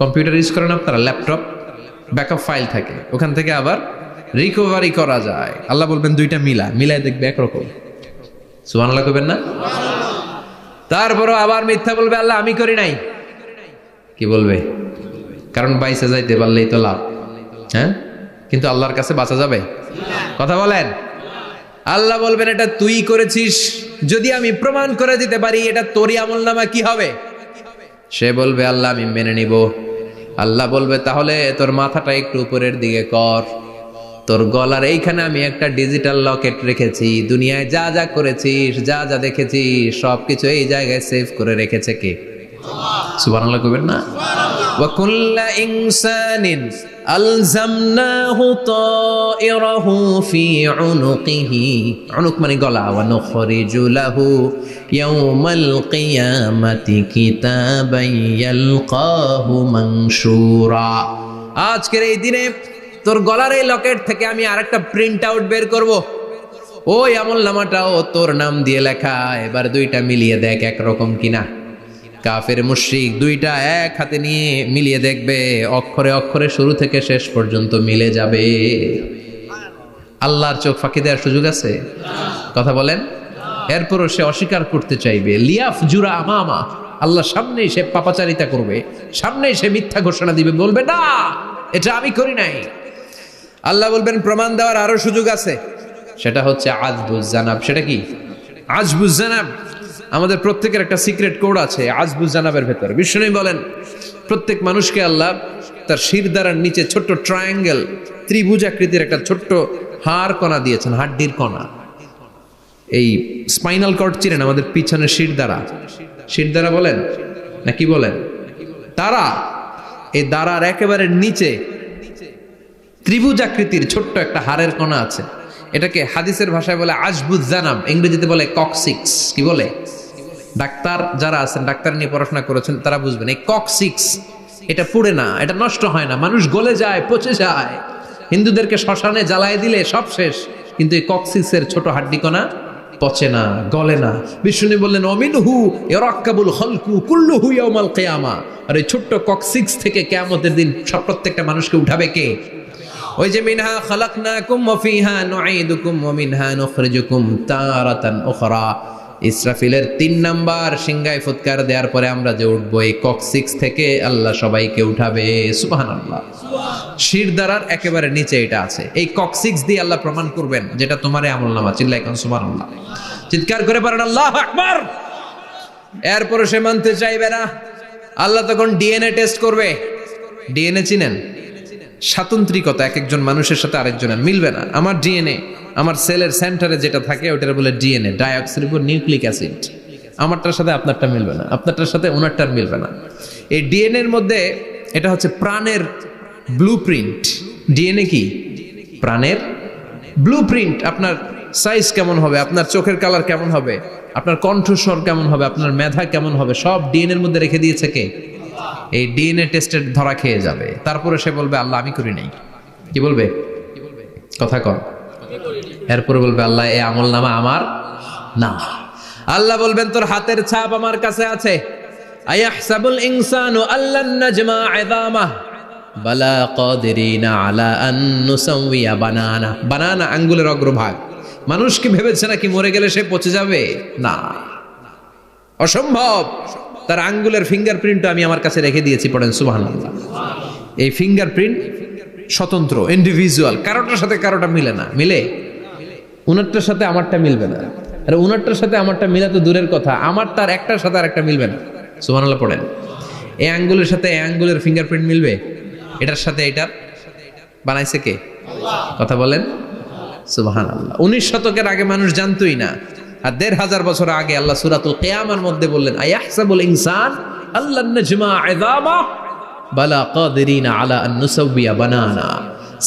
কম্পিউটার ইউজ করেন আপনারা? ল্যাপটপ ব্যাকআপ ফাইল থাকে, ওখান থেকে আবার রিকভারি করা যায়। আল্লাহ বলবেন দুইটা মিলা, মিলাই দেখবে একরকম। সুবহানাল্লাহ কইবেন না? তারপরও আবার মিথ্যা বলবে, আল্লাহ আমি করি নাই। কি বলবে? কারণ বাইসে যাইতে পারলেই তো লাভ। হ্যাঁ, কিন্তু আল্লাহর কাছে বাঁচা যাবে? কথা বলেন। আল্লাহ বলবেন এটা তুই করেছিস, যদি আমি প্রমাণ করে দিতে পারি এটা তোরই আমলনামা, কি হবে? সে বলবে আল্লাহ আমি মেনে নিব। আল্লাহ বলবে তাহলে তোর মাথাটা একটু উপরের দিকে কর, তোর গলার এইখানে আমি একটা ডিজিটাল লকেট রেখেছি, দুনিয়ায় যা যা করেছিস, যা যা দেখেছিস সবকিছু এই জায়গায় সেভ করে রেখেছে কে? সুবহানাল্লাহ কইবেন না? ওয়া কুল্লা ইনসানিন আলজামনাহু তায়রাহু ফি উনুকিহি, উনুক মানে গলা, ওয়া নুখরিজু লাহু ইয়াওমাল কিয়ামাতি কিতাবান ইয়ালকাহু মানশুরা। আজকের এই দিনে তোর গলার এই লকেট থেকে আমি আরেকটা প্রিন্ট আউট বের করব, ওই আমলনামাটাও তোর নাম দিয়ে লেখা। এবার দুইটা মিলিয়ে দেখ একরকম কিনা। কাফের মুশরিক দুইটা এক হাতে নিয়ে মিলিয়ে দেখবে, অক্ষরে অক্ষরে শুরু থেকে শেষ পর্যন্ত মিলে যাবে। আল্লাহর চোখ ফাঁকি দেওয়ার সুযোগ আছে? কথা বলেন। এরপরও সে অস্বীকার করতে চাইবে। লিয়াফ জুরা আমামা, আল্লাহ সামনেই সে পাপাচারিতা করবে, সামনেই সে মিথ্যা ঘোষণা দিবে, বলবে না এটা আমি করি নাই। আল্লাহ বলবেন প্রমাণ দেওয়ার আরো সুযোগ আছে, সেটা হচ্ছে আজবুজ জানাব। সেটা কি? আজবুজ জানাব। আমাদের প্রত্যেকের একটা সিক্রেট কোড আছে আজবুজ জানাবের ভেতর। বিষ্ণু বলেন প্রত্যেক মানুষকে আল্লাহ তার শিরদাঁড়ার নিচে ছোট্ট ট্রায়াঙ্গেল, ত্রিভুজ আকৃতির একটা ছোট্ট হাড় কণা দিয়েছেন, হাড্ডির কণা। এই স্পাইনাল কর্ড চিনেন? আমাদের পিছনে শিরদাঁড়া, শিরদাঁড়া বলেন না কি বলেন? তারা, এই দাঁড়ার একেবারে নিচে ত্রিভুজ আকৃতির ছোট্ট একটা হাড়ের কণা আছে। এটাকে হাদিসের ভাষায় বলে আজবুজ জানাব, ইংরেজিতে বলে ককসিক্স। কি বলে? ডাক্তার যারা আছেন, ডাক্তার নিয়ে পড়াশোনা করেছেন, তারা বুঝবেন এই ককসিক্স এটা পুড়ে না, এটা নষ্ট হয় না, মানুষ গলে যায়, পচে যায়। হিন্দুদেরকে শ্মশানে জ্বালায় দিলে সব শেষ, কিন্তু এই ককসিক্সের ছোট হাড্ডি কণা পচে না, গলে না। বিষ্ণু বললেন অমিনহু ইয়ারাক্কাবুল খালকু কুল্লুহু ইয়াউমাল কিয়ামা। আর এই ছোট্ট ককসিক্স থেকে কিয়ামতের দিন সব প্রত্যেকটা মানুষকে উঠাবে কে? ওই যে মিনহা খালাকনাকুম ওয়া ফিহা নুঈদুকুম ওয়া মিনহা নুখরিজুকুম তারাতান উখরা। ইসরাফিলের 3 নাম্বার সিংহায় ফুৎকার দেওয়ার পরে আমরা যে উঠবো, এই ককসিক্স থেকে আল্লাহ সবাইকে উঠাবে। সুবহানাল্লাহ। শিরদাঁড়ার একেবারে নিচে এটা আছে। এই ককসিক্স দিয়ে আল্লাহ প্রমাণ করবেন যেটা তোমার আমলনামা। চিল্লায় কোন সুবহানাল্লাহ, চিৎকার করে পারেন আল্লাহু আকবার। এরপরে সে মানতে চাইবে না। আল্লাহ তখন ডিএনএ টেস্ট করবে। ডিএনএ চিনেন? স্বাতন্ত্রিকতা, এক একজন মানুষের সাথে আরেকজনের মিলবে না। আমার ডিএনএ, আমার সেলের সেন্টারে যেটা থাকে ওটার বলে ডিএনএ, ডাইঅক্সিরিবোনিউক্লিক অ্যাসিড। আমারটার সাথে আপনারটা মিলবে না, আপনারটার সাথে ওনারটার মিলবে না। এই ডিএনএ এর মধ্যে এটা হচ্ছে প্রাণের ব্লুপ্রিন্ট। ডিএনএ কি? প্রাণের ব্লুপ্রিন্ট। আপনার সাইজ কেমন হবে, আপনার চোখের কালার কেমন হবে, আপনার কণ্ঠস্বর কেমন হবে, আপনার মেধা কেমন হবে, সব ডিএনএ এর মধ্যে রেখে দিয়েছে কে? এই ডিএনএ টেস্টের ধরা খেয়ে যাবে। তারপরে সে বলবে আল্লাহ আমি করি নাই। কি বলবে? কথা কর। এরপরে বলবে আল্লাহ এই আমলনামা আমার না। আল্লাহ বলবেন তোর হাতের ছাপ আমার কাছে আছে। আয়াহসাবুল ইনসানু আল্লান নাজমা ইযামাহ বালা কাদিরিনা আলা আন নুসাওয়িয়া বানানা। বানানা আঙ্গুলের অগ্রভাগ। মানুষ কি ভেবেছে নাকি মরে গেলে সে পচে যাবে? না, অসম্ভব। তার আঙ্গুলের ফিঙ্গারপ্রিন্ট আমি আমার কাছে রেখে দিয়েছি। পড়েন সুবহানাল্লাহ। এই ফিঙ্গারপ্রিন্ট স্বতন্ত্র, ইন্ডিভিজুয়াল, কারোটার সাথে কারোটা মিলে না। মিলে? উনারটার সাথে আমারটা মিলবে না। আর উনারটার সাথে আমারটা মিলা তো দূরের কথা, আমার তার একটার সাথে আর একটা মিলবে না। সুবহানাল্লাহ পড়েন। এই আঙ্গুলের সাথে এই আঙ্গুলের ফিঙ্গারপ্রিন্ট মিলবে? এটার সাথে এটার বানাইছে কে? কথা বলেন সুবহানাল্লাহ। 19 শতকের আগে মানুষ জানতোই না। আর 1500 বছর আগে আল্লাহ সূরাতুল কিয়ামার মধ্যে বললেন আয়াহসাবুল ইনসান আল্লান নাজমা ইযামা বালা কাদিরিনা আলা আন নুসাওয়িয়া বানানা।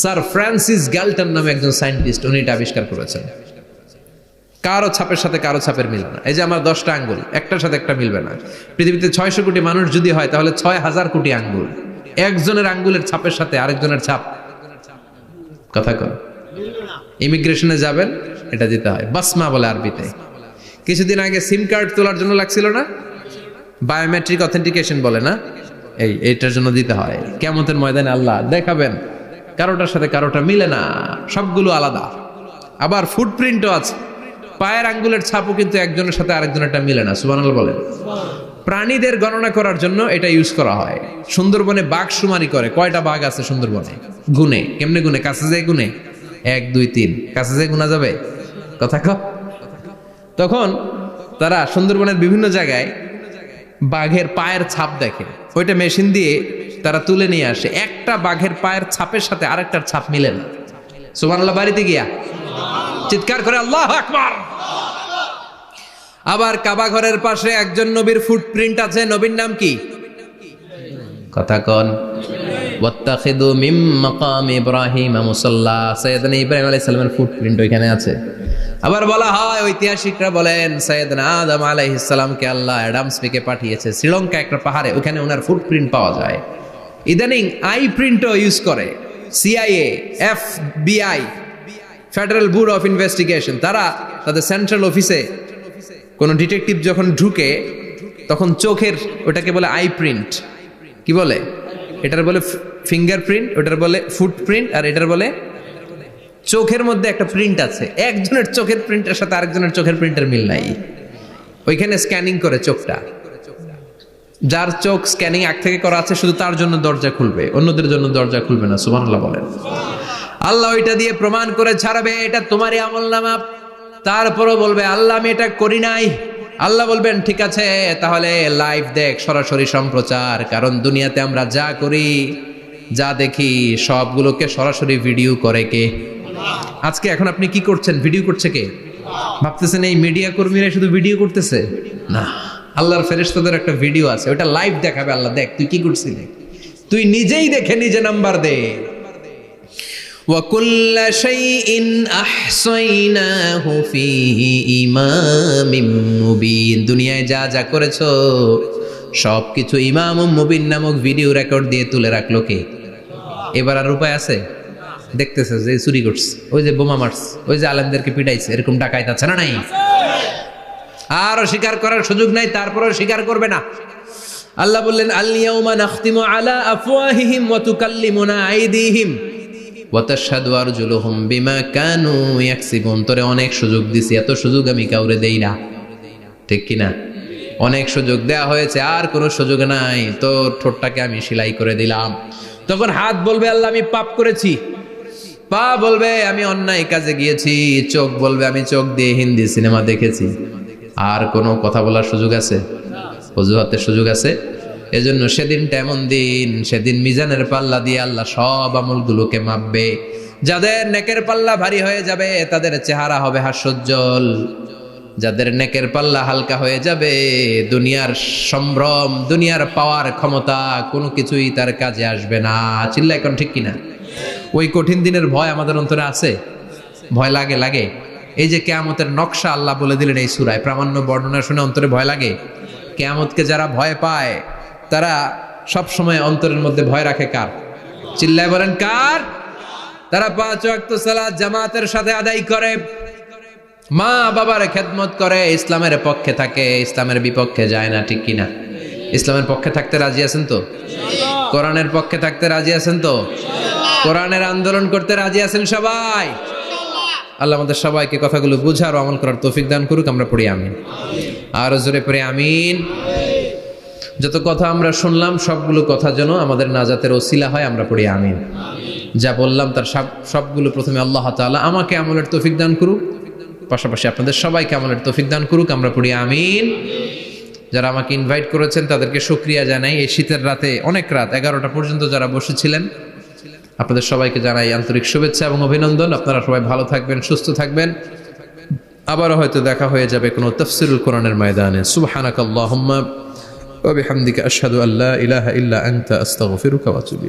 স্যার ফ্রান্সিস গ্যালটন নামে একজন সায়েন্টিস্ট, উনি এটা আবিষ্কার করেছেন। কারো ছাপের সাথে কারো ছাপের মিলে না। এই যে আমার 10টা আঙ্গুল, একটার সাথে একটা মিলবে না। পৃথিবীতে 600 কোটি মানুষ যদি হয় তাহলে 6000 কোটি আঙ্গুল। একজনের আঙ্গুলের ছাপের সাথে আরেকজনের ছাপ কথা কর। ইমিগ্রেশনে যাবেন, এটা দিতে হয়, বাসমা বলে আরবিতে। কিছুদিন আগে সিম কার্ড তোলার জন্য লাগছিল না, বায়োমেট্রিক অথেন্টিকেশন বলে না, এইটার জন্য দিতে হয়। কিয়ামতের ময়দানে আল্লাহ দেখাবেন কারোটার সাথে কারোটা মিলে না, সবগুলো আলাদা। আবার ফুটপ্রিন্টও আছে, পায়ের আঙ্গুলের ছাপও কিন্তু একজনের সাথে আরেকজনেরটা মিলে না। সুবহানাল্লাহ বলেন। প্রাণীদের গণনা করার জন্য এটা ইউজ করা হয়। সুন্দরবনে বাঘ শুমারি করে, কয়টা বাঘ আছে সুন্দরবনে গুনে, কেমনে গুনে? কাছে যায় গুনে, 1 2 3, কাছে যায় গুনা যাবে কথা ক। তখন তারা সুন্দরবনের বিভিন্ন জায়গায় বাঘের পায়ের ছাপ দেখে, ওইটা মেশিন দিয়ে তারা তুলে নিয়ে আসে। একটা বাঘের পায়ের ছাপের সাথে আরেকটার ছাপ মিলে না। সুবহানাল্লাহ। বাড়িতে গিয়া চিৎকার করে আল্লাহু আকবার। আবার কাবা ঘরের পাশে একজন নবীর ফুটপ্রিন্ট আছে। নবীর নাম কি? কথা কন। ওয়াত্তাখিদু মিন মাকাম ইব্রাহিম মুসাল্লা, সাইয়েদনা ইব্রাহিম আলাইহিস সালামের ফুটপ্রিন্ট ওইখানে আছে। আবার বলা হয়, ঐতিহাসিকরা বলেন সাইয়েদনা আদম আলাইহিস সালামকে আল্লাহ অ্যাডাম স্পিকে পাঠিয়েছে শ্রীলঙ্কা একটা পাহাড়ে, ওখানে ওনার ফুটপ্রিন্ট পাওয়া যায়। ইদানিং আই প্রিন্টও ইউজ করে CIA, FBI, federal bureau of investigation. তারা তাদের সেন্ট্রাল অফিসে কোন ডিটেকটিভ যখন ঢুকে তখন চোখের, ওটাকে বলে আই প্রিন্ট, কি বলে? এটার বলে ফিঙ্গারপ্রিন্ট, ওটার বলে ফুটপ্রিন্ট, আর এটার বলে চোখের মধ্যে একটা প্রিন্ট আছে। একজনের চোখের প্রিন্টের সাথে আরেকজনের চোখের প্রিন্টের মিল নাই, ওইখানে স্ক্যানিং করে চোখটা। যার চোখ স্ক্যানিং আগ থেকে করা আছে শুধু তার জন্য দরজা খুলবে, অন্যদের জন্য দরজা খুলবে না। সুবহানাল্লাহ বলেন। আল্লাহ ওইটা দিয়ে প্রমাণ করে ছাড়বে এটা তোমারই আমলনামা। তারপরও বলবে আল্লাহ আমি এটা করি নাই। আল্লাহ বলবেন ঠিক আছে, তাহলে লাইভ দেখ, সরাসরি সম্প্রচার। কারণ দুনিয়াতে আমরা যা করি, যা দেখি, সবগুলোকে সরাসরি ভিডিও করে কে? আজকে এখন আপনি কি করছেন, ভিডিও করছে কে? ভাবতেছেন এই মিডিয়া কর্মীরা শুধু ভিডিও করতেছে? না, আল্লাহর ফেরেশতাদের একটা ভিডিও আছে, ওটা লাইভ দেখাবে। আল্লাহ দেখ তুই কি করছিলি, তুই নিজেই দেখে নিজে নাম্বার দে। وَكُلَّ شَيْءٍ أَحْصَيْنَاهُ فِي إِمَامٍ مُبِينٍ। দুনিয়ায় যা যা করেছো সবকিছু ইমাম মুবিন নামক ভিডিও রেকর্ড দিয়ে তুলে রাখলো কে? এবার আর উপায় আছে? দেখতেছে যে চুরি করছে, ওই যে বোমা মারছে, ওই যে আলেমদেরকে পিটাইছে, এরকম ডাকাইত আছে না নাই? আর স্বীকার করার সুযোগ নাই, তারপরেও স্বীকার করবে না। আল্লাহ বললেন আল ইয়াউমা নাখতিমু আলা আফওয়াহিহিম ওয়া তুকাল্লিমুনা আইদিহিম ওয়া তাশহাদু আরজুলুহুম বিমা কানু ইয়াকসিবুন। তোরে অনেক সুযোগ দিছি, এত সুযোগ আমি কাউরে দেই না, ঠিক কি না? অনেক সুযোগ দেয়া হয়েছে, আর কোনো সুযোগ নাই, তোর ঠোঁটটাকে আমি সেলাই করে দিলাম। তখন হাত বলবে আল্লাহ আমি পাপ করেছি, পা বলবে আমি অন্যায় কাজে গিয়েছি, চোখ বলবে আমি চোখ দিয়ে হিন্দি সিনেমা দেখেছি। আর কোনো কথা বলার সুযোগ আছে? অজুহাতের সুযোগ আছে? এজন্য সেদিনটা এমন দিন, সেদিন মিজানের পাল্লা দিয়ে আল্লাহ সব আমলগুলোকে মাপবে। যাদের নেকের পাল্লা ভারী হয়ে যাবে তাদের চেহারা হবে হাস্যোজ্জ্বল, যাদের নেকের পাল্লা হালকা হয়ে যাবে দুনিয়ার সম্ভ্রম, দুনিয়ার পাওয়ার ক্ষমতা কোনো কিছুই তার কাজে আসবে না। চিল্লা এখন ঠিক কিনা? ওই কঠিন দিনের ভয় আমাদের অন্তরে আছে? ভয় লাগে? লাগে। এই যে কিয়ামতের নকশা আল্লাহ বলে দিলেন এই সূরায়, প্রামাণ্য বর্ণনা শুনে অন্তরে ভয় লাগে? কিয়ামতকে যারা ভয় পায় তারা সব সময় অন্তরের মধ্যে ভয় রাখে কার? চিল্লায় বলেন কার? তারা 5 ওয়াক্ত সালাত জামাতের সাথে আদায় করে, মা বাবার খেদমত করে, ইসলামের পক্ষে থাকে, ইসলামের বিপক্ষে যায় না, ঠিক কিনা? ইসলামের পক্ষে থাকতে রাজি আছেন তো? কোরআনের পক্ষে থাকতে রাজি আছেন তো? কোরআনের আন্দোলন করতে রাজি আছেন সবাই? আল্লাহ আমাদের সবাইকে কথাগুলো বুঝার ও আমল করার তৌফিক দান করুক। আমরা পড়ি আমিন। আর জোরে পড়ি আমিন। যত কথা আমরা শুনলাম সবগুলো কথা যেন আমাদের নাজাতের ওসিলা হয়, আমরা পড়ি আমিন। যা বললাম তার সবগুলো প্রথমে আল্লাহ তাআলা আমাকে আমলের তৌফিক দান করুক, পাশাপাশি আপনাদের সবাইকে আমলের তৌফিক দান করুক। আমরা পড়ি আমিন। যারা আমাকে ইনভাইট করেছেন তাদেরকে শুকরিয়া জানাই। এই শীতের রাতে, অনেক রাত 11টা পর্যন্ত যারা বসেছিলেন, আপনাদের সবাইকে জানাই আন্তরিক শুভেচ্ছা এবং অভিনন্দন। আপনারা সবাই ভালো থাকবেন, সুস্থ থাকবেন। আবারও হয়তো দেখা হয়ে যাবে কোনো তাফসীরুল কোরআনের ময়দানে। সুবহানাকাল্লাহুম্মা ওয়া বিহামদিকা আশহাদু আল্লা ইলাহা ইল্লা আনতা আস্তাগফিরুকা ওয়া আতুবু